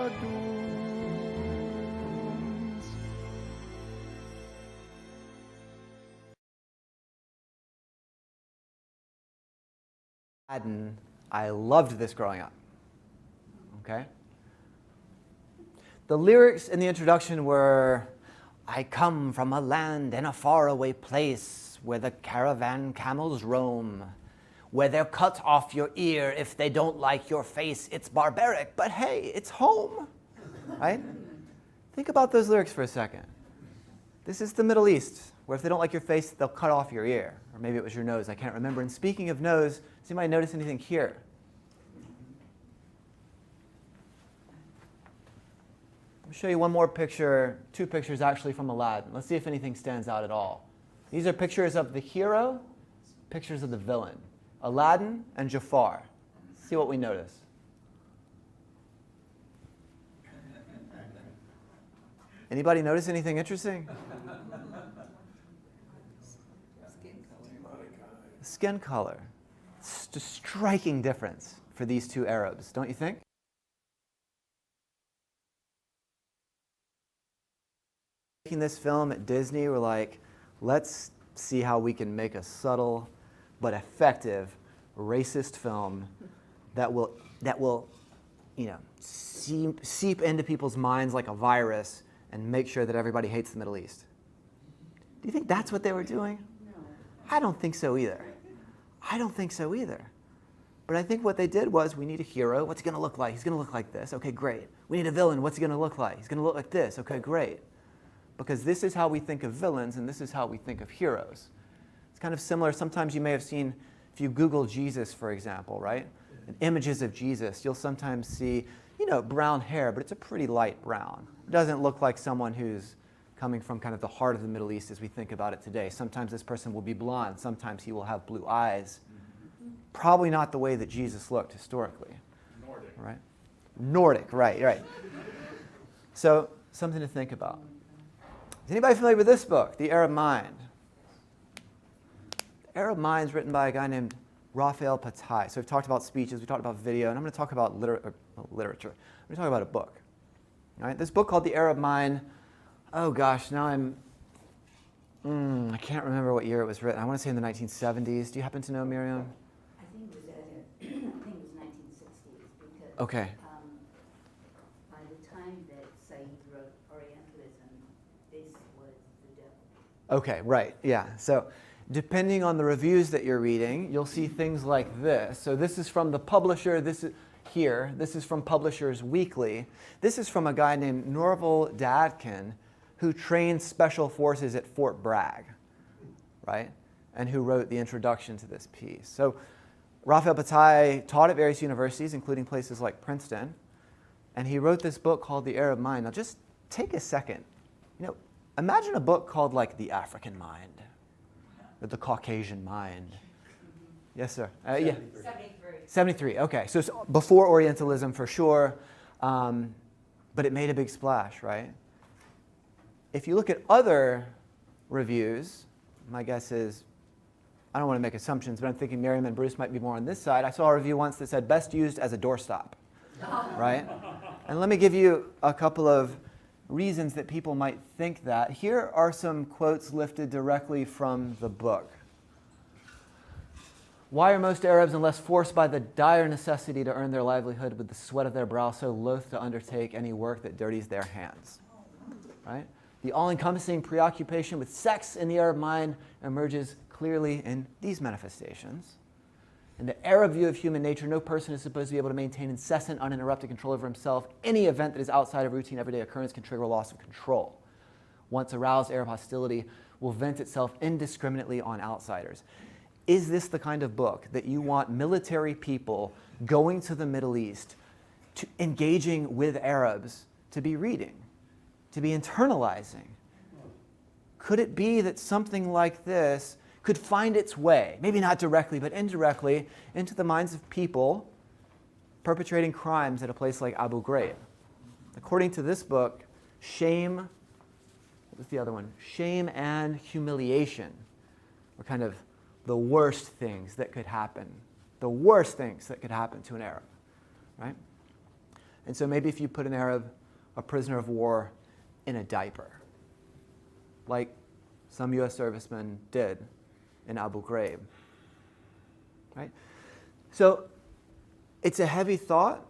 the dunes. I loved this growing up. Okay? The lyrics in the introduction were, I come from a land in a faraway place where the caravan camels roam, where they'll cut off your ear if they don't like your face. It's barbaric, but hey, it's home. Right? Think about those lyrics for a second. This is the Middle East, where if they don't like your face, they'll cut off your ear. Or maybe it was your nose, I can't remember. And speaking of nose, does anybody notice anything here? Let me show you one more picture, two pictures actually from Aladdin. Let's see if anything stands out at all. These are pictures of the hero, pictures of the villain. Aladdin and Jafar. See what we notice. Anybody notice anything interesting? Skin color. It's a striking difference for these two Arabs, don't you think? Making this film at Disney, we're like, let's see how we can make a subtle but effective racist film that will seep into people's minds like a virus and make sure that everybody hates the Middle East. Do you think that's what they were doing? No. I don't think so either. I don't think so either. But I think what they did was, we need a hero. What's he going to look like? He's going to look like this. Okay, great. We need a villain. What's he going to look like? He's going to look like this. Okay, great. Because this is how we think of villains, and this is how we think of heroes. It's kind of similar. Sometimes you may have seen, if you Google Jesus, for example, right? And images of Jesus, you'll sometimes see, brown hair, but it's a pretty light brown. It doesn't look like someone who's coming from kind of the heart of the Middle East as we think about it today. Sometimes this person will be blonde. Sometimes he will have blue eyes. Probably not the way that Jesus looked historically. Nordic. Right? Nordic, right. So, something to think about. Is anybody familiar with this book, The Arab Mind? The Arab Mind is written by a guy named Raphael Patai. So we've talked about speeches, we've talked about video, and I'm going to talk about literature. I'm going to talk about a book. All right? This book called The Arab Mind, oh gosh, now I can't remember what year it was written. I want to say in the 1970s. Do you happen to know, Miriam? I think it was 1960s because Okay. by the time that Said wrote Orientalism, this was the devil. Okay, right, yeah. So depending on the reviews that you're reading, you'll see things like this. So this is from the publisher, this is from Publishers Weekly. This is from a guy named Norval Dadkin, who trained special forces at Fort Bragg, right? And who wrote the introduction to this piece. So Raphael Patai taught at various universities, including places like Princeton, and he wrote this book called The Arab Mind. Now just take a second. Imagine a book called like The African Mind, or The Caucasian Mind. Yes, sir. Yeah. 73. Okay, so it's before Orientalism for sure, but it made a big splash, right? If you look at other reviews, my guess is, I don't want to make assumptions, but I'm thinking Miriam and Bruce might be more on this side. I saw a review once that said, best used as a doorstop, right? And let me give you a couple of reasons that people might think that. Here are some quotes lifted directly from the book. Why are most Arabs, unless forced by the dire necessity to earn their livelihood with the sweat of their brow, so loath to undertake any work that dirties their hands? Right? The all-encompassing preoccupation with sex in the Arab mind emerges clearly in these manifestations. In the Arab view of human nature, no person is supposed to be able to maintain incessant, uninterrupted control over himself. Any event that is outside of routine everyday occurrence can trigger a loss of control. Once aroused, Arab hostility will vent itself indiscriminately on outsiders. Is this the kind of book that you want military people going to the Middle East, engaging with Arabs, to be reading, to be internalizing? Could it be that something like this could find its way, maybe not directly, but indirectly, into the minds of people perpetrating crimes at a place like Abu Ghraib? According to this book, shame, what was the other one? Shame and humiliation were kind of the worst things that could happen. The worst things that could happen to an Arab, right? And so maybe if you put an Arab, a prisoner of war, in a diaper, like some U.S. servicemen did in Abu Ghraib, right? So it's a heavy thought.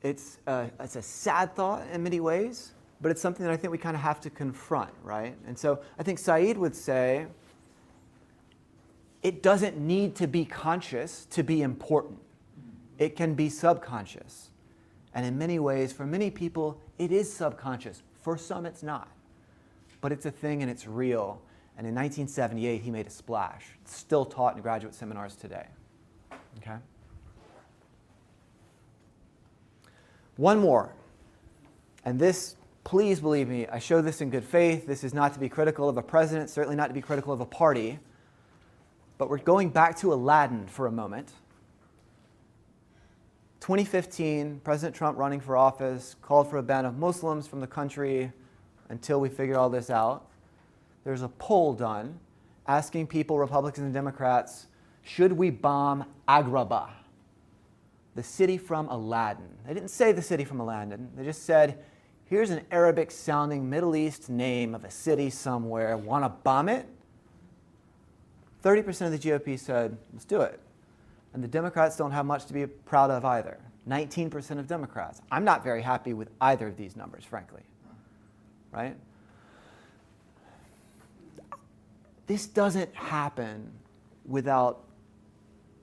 It's a sad thought in many ways, but it's something that I think we kind of have to confront, right? And so I think Said would say it doesn't need to be conscious to be important. It can be subconscious. And in many ways, for many people, it is subconscious. For some, it's not. But it's a thing and it's real. And in 1978, he made a splash. It's still taught in graduate seminars today. Okay? One more. And this, please believe me, I show this in good faith. This is not to be critical of a president, certainly not to be critical of a party. But we're going back to Aladdin for a moment. 2015, President Trump running for office, called for a ban of Muslims from the country until we figure all this out. There's a poll done asking people, Republicans and Democrats, should we bomb Agrabah, the city from Aladdin? They didn't say the city from Aladdin. They just said, here's an Arabic-sounding Middle East name of a city somewhere. Want to bomb it? 30% of the GOP said, let's do it. And the Democrats don't have much to be proud of either. 19% of Democrats. I'm not very happy with either of these numbers, frankly. Right? This doesn't happen without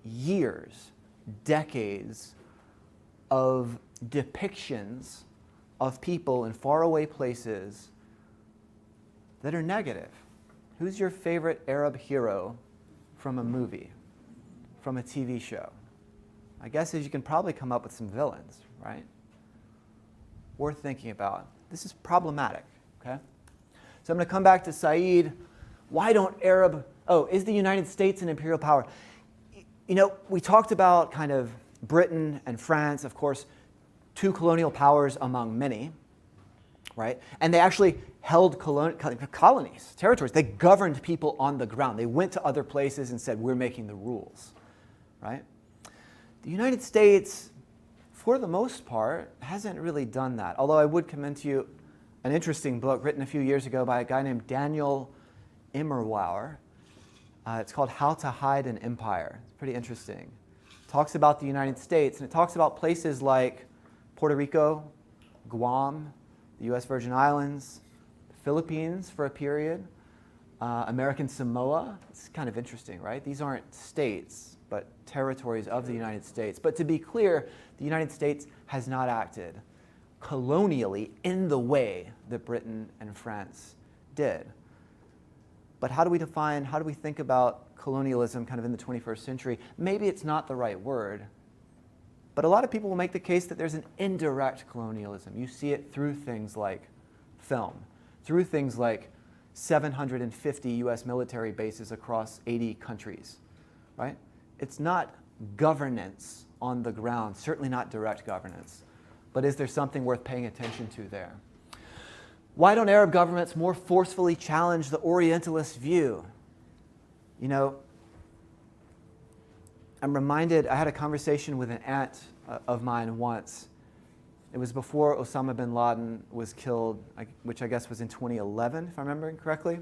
years, decades of depictions of people in faraway places that are negative. Who's your favorite Arab hero from a movie, from a TV show? My guess is you can probably come up with some villains, right? Worth thinking about. This is problematic, okay? So I'm going to come back to Said. Why don't is the United States an imperial power? You know, we talked about kind of Britain and France, of course, two colonial powers among many, right? And they actually held colonies, territories. They governed people on the ground. They went to other places and said, we're making the rules, right? The United States, for the most part, hasn't really done that. Although I would commend to you an interesting book written a few years ago by a guy named Daniel Immerwahr. It's called How to Hide an Empire. It's pretty interesting. It talks about the United States, and it talks about places like Puerto Rico, Guam, the U.S. Virgin Islands, the Philippines for a period, American Samoa. It's kind of interesting, right? These aren't states, but territories of the United States. But to be clear, the United States has not acted colonially in the way that Britain and France did. But how do we think about colonialism kind of in the 21st century? Maybe it's not the right word, but a lot of people will make the case that there's an indirect colonialism. You see it through things like film, through things like 750 US military bases across 80 countries, right? It's not governance on the ground, certainly not direct governance, but is there something worth paying attention to there? Why don't Arab governments more forcefully challenge the Orientalist view? You know, I'm reminded, I had a conversation with an aunt of mine once. It was before Osama bin Laden was killed, which I guess was in 2011, if I'm remembering correctly.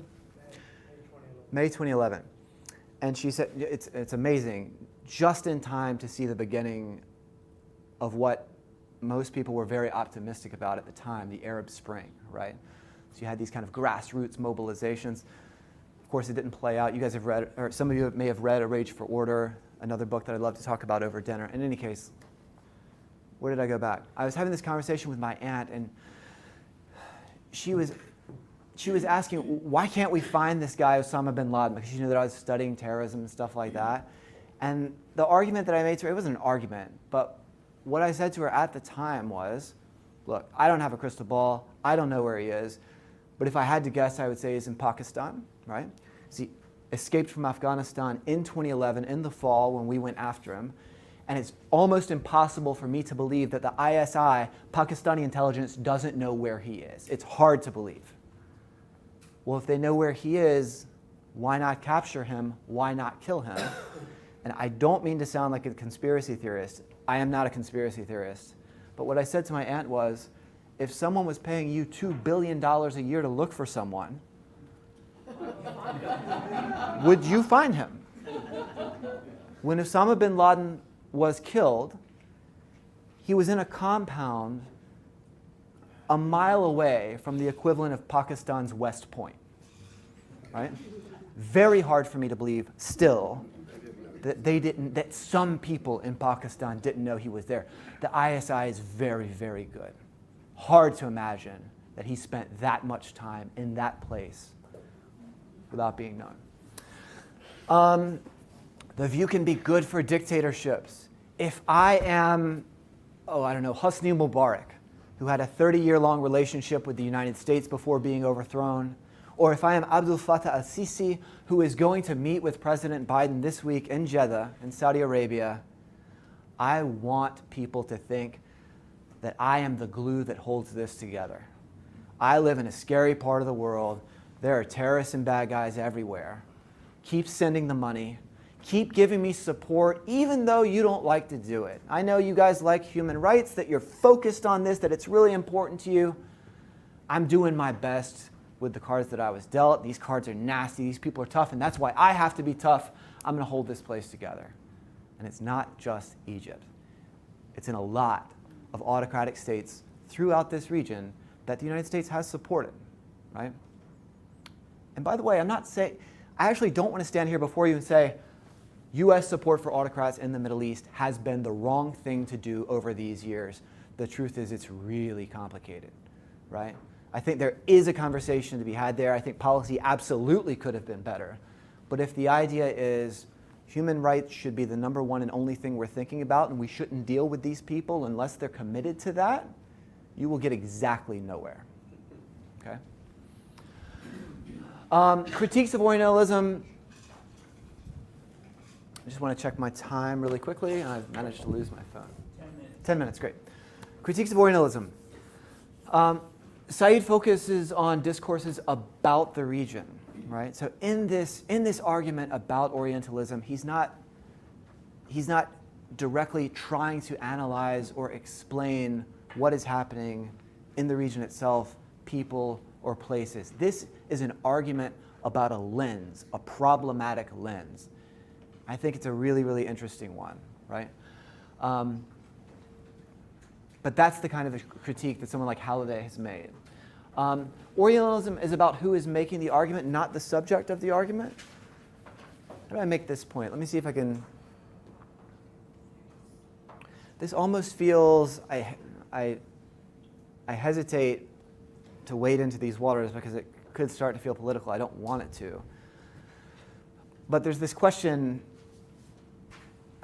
May 2011. And she said, it's amazing, just in time to see the beginning of what most people were very optimistic about at the time, the Arab Spring, right? So you had these kind of grassroots mobilizations. Of course, it didn't play out. You guys have read, or some of you may have read A Rage for Order, another book that I'd love to talk about over dinner. In any case, where did I go back? I was having this conversation with my aunt, and she was asking, why can't we find this guy Osama bin Laden? Because she knew that I was studying terrorism and stuff like that. And the argument that I made to her, it wasn't an argument, but what I said to her at the time was, look, I don't have a crystal ball. I don't know where he is. But if I had to guess, I would say he's in Pakistan, right? He escaped from Afghanistan in 2011, in the fall, when we went after him. And it's almost impossible for me to believe that the ISI, Pakistani intelligence, doesn't know where he is. It's hard to believe. Well, if they know where he is, why not capture him? Why not kill him? And I don't mean to sound like a conspiracy theorist. I am not a conspiracy theorist. But what I said to my aunt was, if someone was paying you $2 billion a year to look for someone, would you find him? When Osama bin Laden was killed, he was in a compound a mile away from the equivalent of Pakistan's West Point. Right? Very hard for me to believe still that some people in Pakistan didn't know he was there. The ISI is very, very good. Hard to imagine that he spent that much time in that place without being known. The view can be good for dictatorships. If I am, Hosni Mubarak, who had a 30-year-long relationship with the United States before being overthrown, or if I am Abdel Fattah al-Sisi, who is going to meet with President Biden this week in Jeddah, in Saudi Arabia, I want people to think that I am the glue that holds this together. I live in a scary part of the world. There are terrorists and bad guys everywhere. Keep sending the money. Keep giving me support, even though you don't like to do it. I know you guys like human rights, that you're focused on this, that it's really important to you. I'm doing my best with the cards that I was dealt. These cards are nasty. These people are tough, and that's why I have to be tough. I'm going to hold this place together. And it's not just Egypt. It's in a lot of autocratic states throughout this region that the United States has supported, right? And by the way, I actually don't want to stand here before you and say, U.S. support for autocrats in the Middle East has been the wrong thing to do over these years. The truth is it's really complicated, right? I think there is a conversation to be had there. I think policy absolutely could have been better. But if the idea is human rights should be the number one and only thing we're thinking about, and we shouldn't deal with these people unless they're committed to that, you will get exactly nowhere. Okay? Critiques of Orientalism. I just want to check my time really quickly, and I've managed to lose my phone. 10 minutes. 10 minutes, great. Critiques of Orientalism. Said focuses on discourses about the region, right? So in this argument about Orientalism, he's not directly trying to analyze or explain what is happening in the region itself, people, or places. This is an argument about a lens, a problematic lens. I think it's a really, really interesting one, right? But that's the kind of a critique that someone like Halliday has made. Orientalism is about who is making the argument, not the subject of the argument. How do I make this point? Let me see if I can. This almost feels, I hesitate to wade into these waters because it could start to feel political. I don't want it to. But there's this question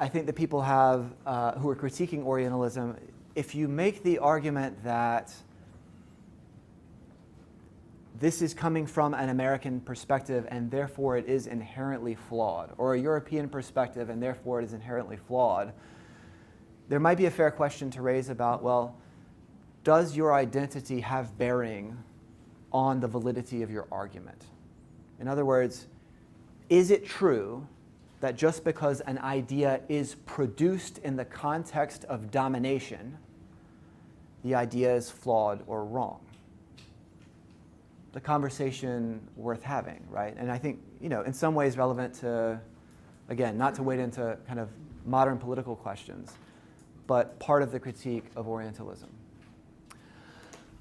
I think that people have who are critiquing Orientalism. If you make the argument that this is coming from an American perspective and therefore it is inherently flawed, or a European perspective and therefore it is inherently flawed, there might be a fair question to raise about, well, does your identity have bearing on the validity of your argument? In other words, is it true that just because an idea is produced in the context of domination, the idea is flawed or wrong? The conversation worth having, right? And I think, in some ways relevant to, again, not to wade into kind of modern political questions, but part of the critique of Orientalism.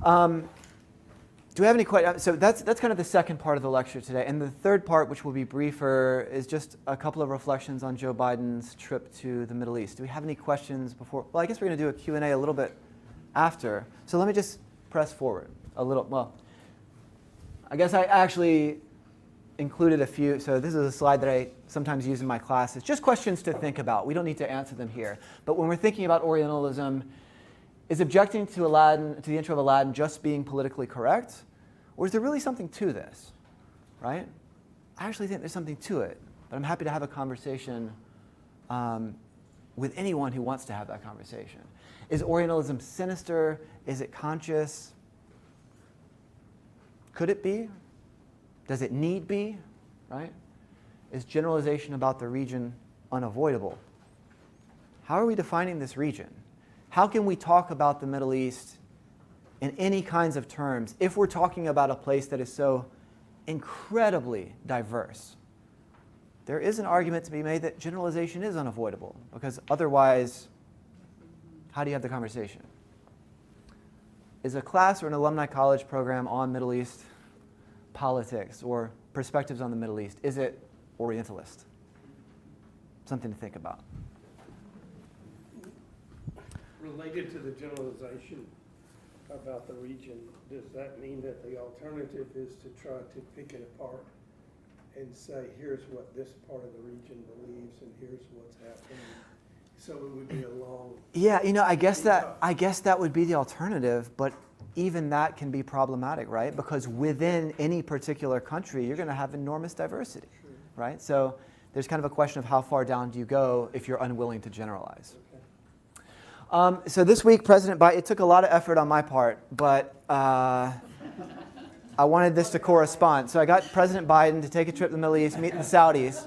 Do we have any questions? So that's kind of the second part of the lecture today. And the third part, which will be briefer, is just a couple of reflections on Joe Biden's trip to the Middle East. Do we have any questions before? Well, I guess we're going to do a Q&A a little bit after. So let me just press forward a little. Well, I guess I actually included a few. So this is a slide that I sometimes use in my class. It's just questions to think about. We don't need to answer them here. But when we're thinking about Orientalism, is objecting to the intro of Aladdin just being politically correct? Or is there really something to this, right? I actually think there's something to it. But I'm happy to have a conversation with anyone who wants to have that conversation. Is Orientalism sinister? Is it conscious? Could it be? Does it need be, right? Is generalization about the region unavoidable? How are we defining this region? how can we talk about the Middle East in any kinds of terms if we're talking about a place that is so incredibly diverse? There is an argument to be made that generalization is unavoidable, because otherwise, how do you have the conversation? Is a class or an alumni college program on Middle East politics or perspectives on the Middle East, is it Orientalist? Something to think about. Related to the generalization about the region, does that mean that the alternative is to try to pick it apart and say, here's what this part of the region believes and here's what's happening? So it would be a long... Yeah, I guess that would be the alternative, but even that can be problematic, right? Because within any particular country, you're going to have enormous diversity, right? So there's kind of a question of how far down do you go if you're unwilling to generalize. So this week, President Biden, it took a lot of effort on my part, but I wanted this to correspond. So I got President Biden to take a trip to the Middle East, meet the Saudis.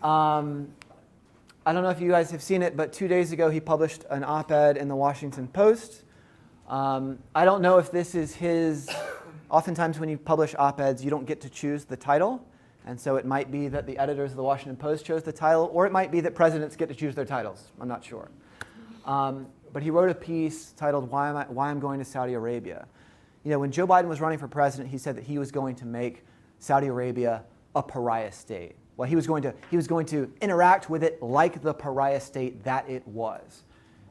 I don't know if you guys have seen it, but 2 days ago he published an op-ed in the Washington Post. I don't know if this is his... Oftentimes when you publish op-eds, you don't get to choose the title. And so it might be that the editors of the Washington Post chose the title, or it might be that presidents get to choose their titles. I'm not sure. But he wrote a piece titled Why I'm Going to Saudi Arabia. When Joe Biden was running for president, he said that he was going to make Saudi Arabia a pariah state. Well, he was going to interact with it like the pariah state that it was.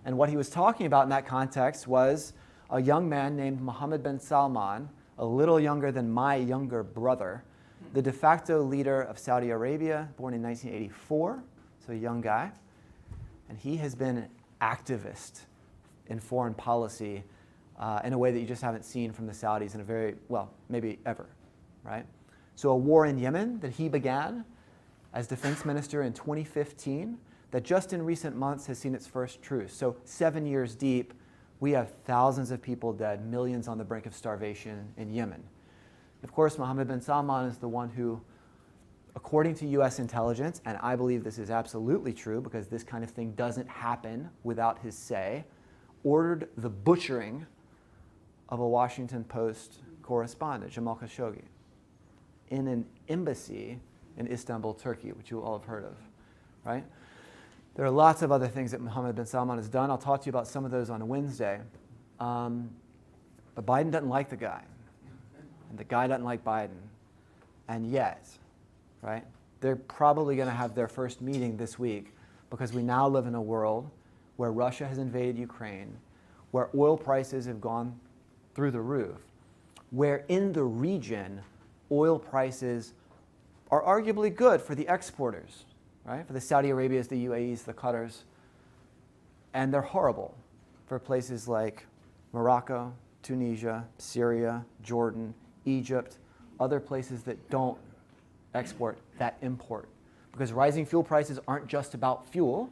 And what he was talking about in that context was a young man named Mohammed bin Salman, a little younger than my younger brother, the de facto leader of Saudi Arabia, born in 1984, so a young guy. And he has been an activist in foreign policy in a way that you just haven't seen from the Saudis in a very, well, maybe ever, right? So a war in Yemen that he began as defense minister in 2015 that just in recent months has seen its first truce. So 7 years deep, we have thousands of people dead, millions on the brink of starvation in Yemen. Of course, Mohammed bin Salman is the one who, according to US intelligence, and I believe this is absolutely true because this kind of thing doesn't happen without his say, ordered the butchering of a Washington Post correspondent, Jamal Khashoggi, in an embassy in Istanbul, Turkey, which you all have heard of, right? There are lots of other things that Mohammed bin Salman has done. I'll talk to you about some of those on Wednesday. But Biden doesn't like the guy. And the guy doesn't like Biden. And yet, right, they're probably going to have their first meeting this week because we now live in a world where Russia has invaded Ukraine, where oil prices have gone through the roof, where in the region, oil prices are arguably good for the exporters, right? For the Saudi Arabias, the UAEs, the Qatars. And they're horrible for places like Morocco, Tunisia, Syria, Jordan, Egypt, other places that don't export, that import. Because rising fuel prices aren't just about fuel,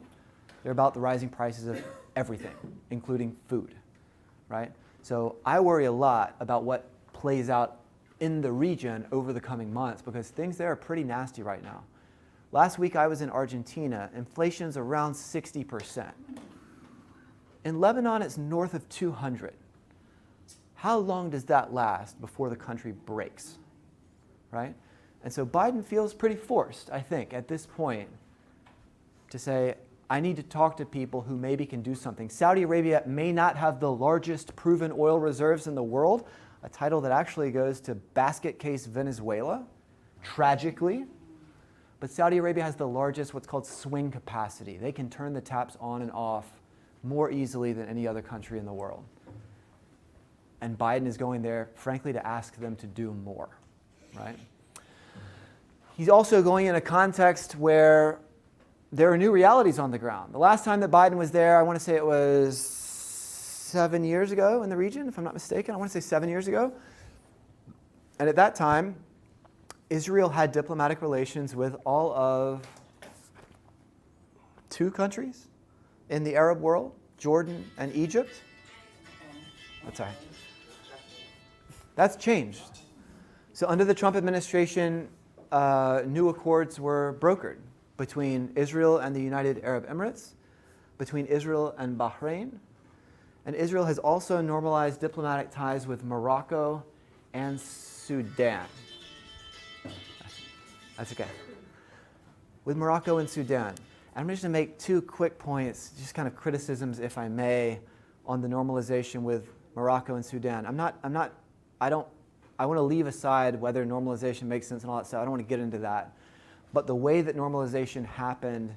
they're about the rising prices of everything, including food, right? So I worry a lot about what plays out in the region over the coming months because things there are pretty nasty right now. Last week I was in Argentina. Inflation's around 60%. In Lebanon, it's north of 200. How long does that last before the country breaks, right? And so Biden feels pretty forced, I think, at this point to say, I need to talk to people who maybe can do something. Saudi Arabia may not have the largest proven oil reserves in the world, a title that actually goes to basket case Venezuela, tragically. But Saudi Arabia has the largest what's called swing capacity. They can turn the taps on and off more easily than any other country in the world. And Biden is going there, frankly, to ask them to do more, right? He's also going in a context where there are new realities on the ground. The last time that Biden was there, I want to say it was 7 years ago in the region, if I'm not mistaken. I want to say 7 years ago. And at that time, Israel had diplomatic relations with all of 2 countries in the Arab world, Jordan and Egypt. That's all right. That's changed. So under the Trump administration, new accords were brokered between Israel and the United Arab Emirates, between Israel and Bahrain, And Israel has also normalized diplomatic ties with Morocco and Sudan. That's okay. With Morocco and Sudan. And I'm just going to make 2 quick points, just kind of criticisms, if I may, on the normalization with Morocco and Sudan. I want to leave aside whether normalization makes sense and all that stuff. I don't want to get into that. But the way that normalization happened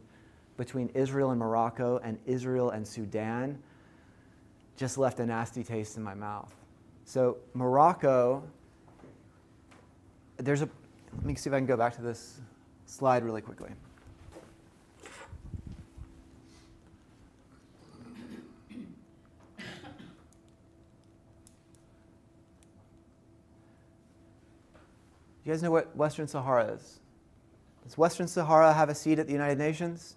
between Israel and Morocco and Israel and Sudan just left a nasty taste in my mouth. So Morocco, let me see if I can go back to this slide really quickly. You guys know what Western Sahara is? Does Western Sahara have a seat at the United Nations?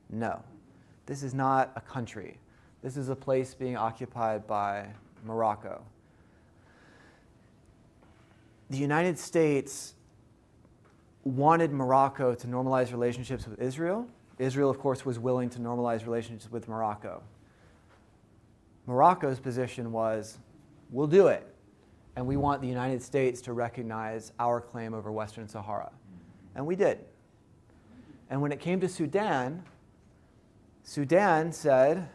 No. This is not a country. This is a place being occupied by Morocco. The United States wanted Morocco to normalize relationships with Israel. Israel, of course, was willing to normalize relationships with Morocco. Morocco's position was, we'll do it. And we want the United States to recognize our claim over Western Sahara. And we did. And when it came to Sudan, Sudan said,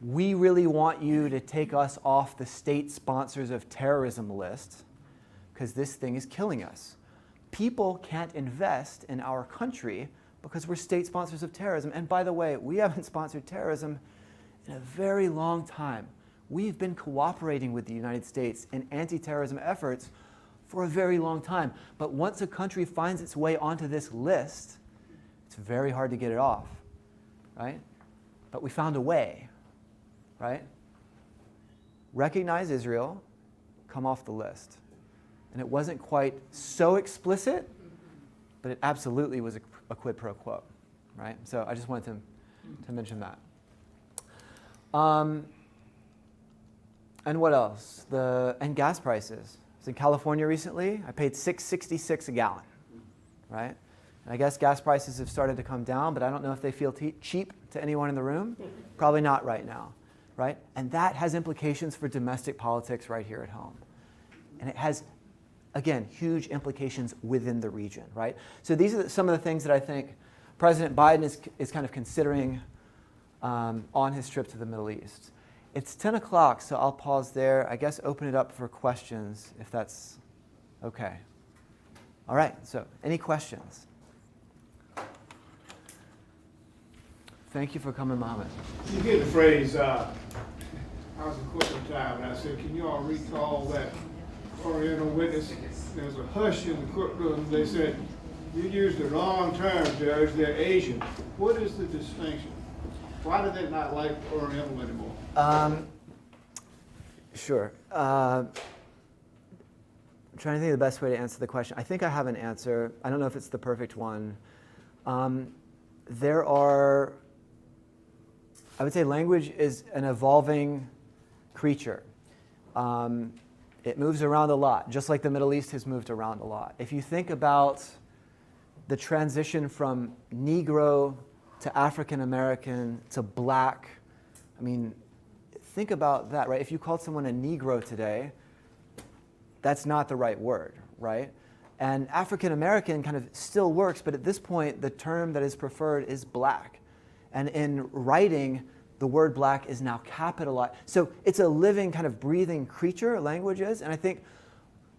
we really want you to take us off the state sponsors of terrorism list because this thing is killing us. People can't invest in our country because we're state sponsors of terrorism. And by the way, we haven't sponsored terrorism in a very long time. We've been cooperating with the United States in anti-terrorism efforts for a very long time. But once a country finds its way onto this list, it's very hard to get it off, right? But we found a way, right? Recognize Israel, come off the list. And it wasn't quite so explicit, but it absolutely was a quid pro quo, right? So I just wanted to mention that. And what else? And gas prices. I was in California recently. I paid $6.66 a gallon, right? And I guess gas prices have started to come down, but I don't know if they feel cheap to anyone in the room. Probably not right now, right? And that has implications for domestic politics right here at home. And it has, again, huge implications within the region, right? So these are some of the things that I think President Biden is kind of considering on his trip to the Middle East. It's 10 o'clock, so I'll pause there. I guess open it up for questions, if that's okay. All right, so any questions? Thank you for coming, Mohammed. You hear the phrase, I was in court one time, and I said, can you all recall that Oriental witness? There was a hush in the courtroom. They said, you used the wrong term, Judge, they're Asian. What is the distinction? Why do they not like Oriental anymore? Sure. I'm trying to think of the best way to answer the question. I think I have an answer. I don't know if it's the perfect one. There are, I would say language is an evolving creature. It moves around a lot, just like the Middle East has moved around a lot. If you think about the transition from Negro to African American to black, I mean, think about that, right? If you called someone a Negro today, that's not the right word, right? And African American kind of still works, but at this point, the term that is preferred is black. And in writing, the word black is now capitalized. So it's a living, kind of breathing creature, language is. And I think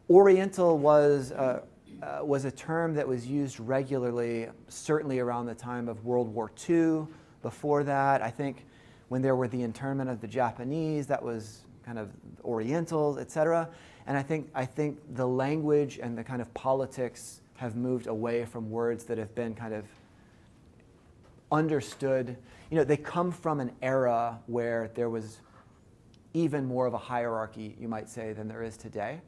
Oriental was a term that was used regularly, certainly around the time of World War II. Before that, I think when there were the internment of the Japanese, that was kind of Orientals, et cetera. And I think the language and the kind of politics have moved away from words that have been kind of understood. You know, they come from an era where there was even more of a hierarchy, you might say, than there is today.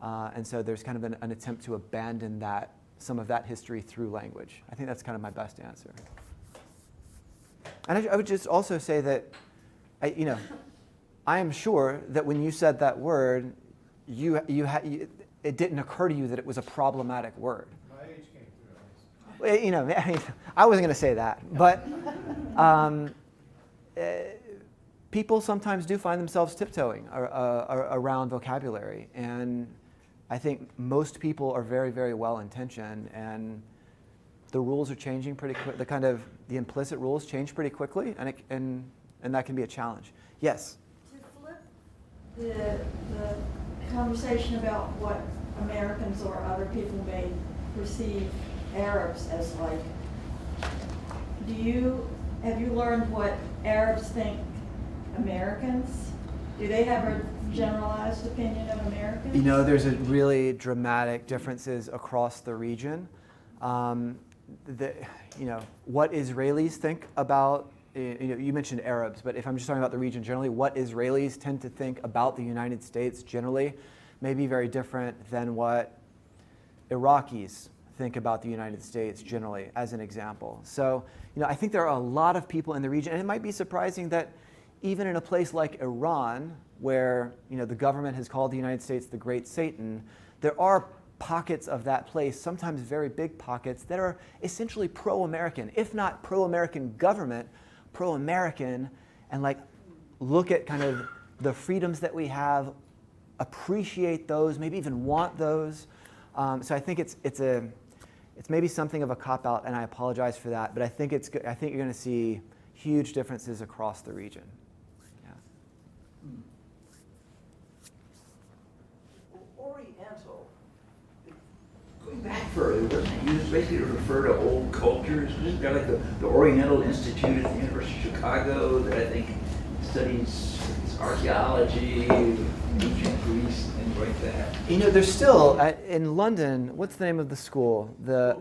And so there's kind of an attempt to abandon some of that history through language. I think that's kind of my best answer. And I would just also say that, I am sure that when you said that word, it didn't occur to you that it was a problematic word. My age came through. I wasn't going to say that, but people sometimes do find themselves tiptoeing around vocabulary, and I think most people are very, very well intentioned, and the rules are changing pretty quick. The implicit rules change pretty quickly, and that can be a challenge. Yes. To flip the conversation about what Americans or other people may perceive Arabs as like, have you learned what Arabs think Americans? Do they have a generalized opinion of Americans? You know, there's a really dramatic differences across the region. What Israelis think about, you mentioned Arabs, but if I'm just talking about the region generally, what Israelis tend to think about the United States generally may be very different than what Iraqis think about the United States generally, as an example. So, I think there are a lot of people in the region, and it might be surprising that even in a place like Iran, where the government has called the United States the Great Satan, there are pockets of that place, sometimes very big pockets, that are essentially pro-American, if not pro-American government, pro-American, and look at kind of the freedoms that we have, appreciate those, maybe even want those. So I think it's maybe something of a cop-out, and I apologize for that, but I think you're going to see huge differences across the region. Oriental, going back further, wasn't it used basically to refer to old cultures? Isn't there like the Oriental Institute at the University of Chicago that I think studies archaeology, ancient Greece, things like that? There's still, in London, what's the name of the school? The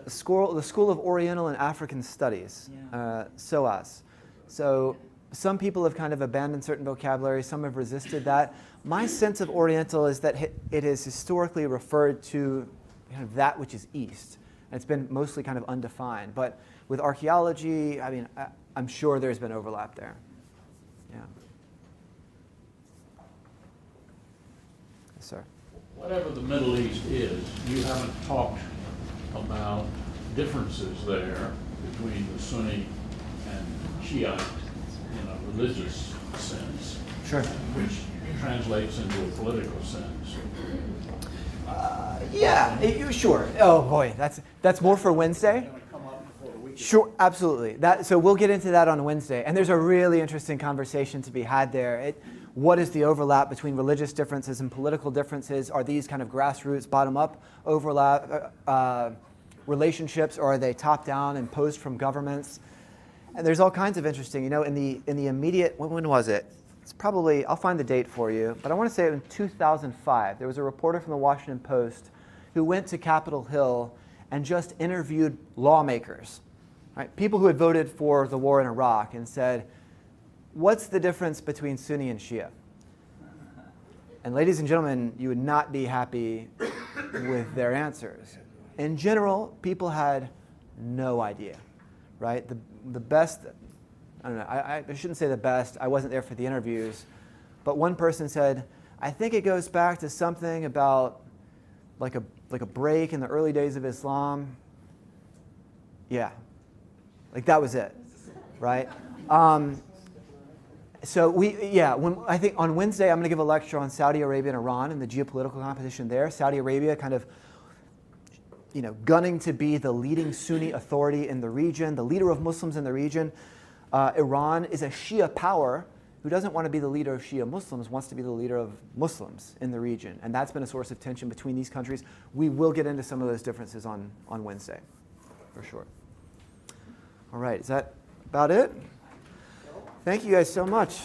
School of Oriental and African Studies, SOAS. So some people have kind of abandoned certain vocabulary, some have resisted that. My sense of Oriental is that it is historically referred to kind of that which is East. And it's been mostly kind of undefined. But with archaeology, I'm sure there's been overlap there. Yeah. Yes, sir. Whatever the Middle East is, you haven't talked about differences there between the Sunni and Shiite in a religious sense. Sure. Which translates into a political sense. Sure. Oh boy, that's more for Wednesday. Sure, absolutely. So we'll get into that on Wednesday. And there's a really interesting conversation to be had there. What is the overlap between religious differences and political differences? Are these kind of grassroots, bottom-up overlap relationships, or are they top-down imposed from governments? And there's all kinds of interesting, in the immediate, when was it? It's probably, I'll find the date for you, but I want to say in 2005, there was a reporter from the Washington Post who went to Capitol Hill and just interviewed lawmakers, right? People who had voted for the war in Iraq, and said, what's the difference between Sunni and Shia? And ladies and gentlemen, you would not be happy with their answers. In general, people had no idea, right? The best, I don't know, I shouldn't say the best, I wasn't there for the interviews, but one person said, I think it goes back to something about like a break in the early days of Islam. Yeah, that was it, right? I think on Wednesday I'm going to give a lecture on Saudi Arabia and Iran and the geopolitical competition there. Saudi Arabia kind of, gunning to be the leading Sunni authority in the region, the leader of Muslims in the region. Iran is a Shia power who doesn't want to be the leader of Shia Muslims, wants to be the leader of Muslims in the region. And that's been a source of tension between these countries. We will get into some of those differences on Wednesday, for sure. All right, is that about it? Thank you guys so much.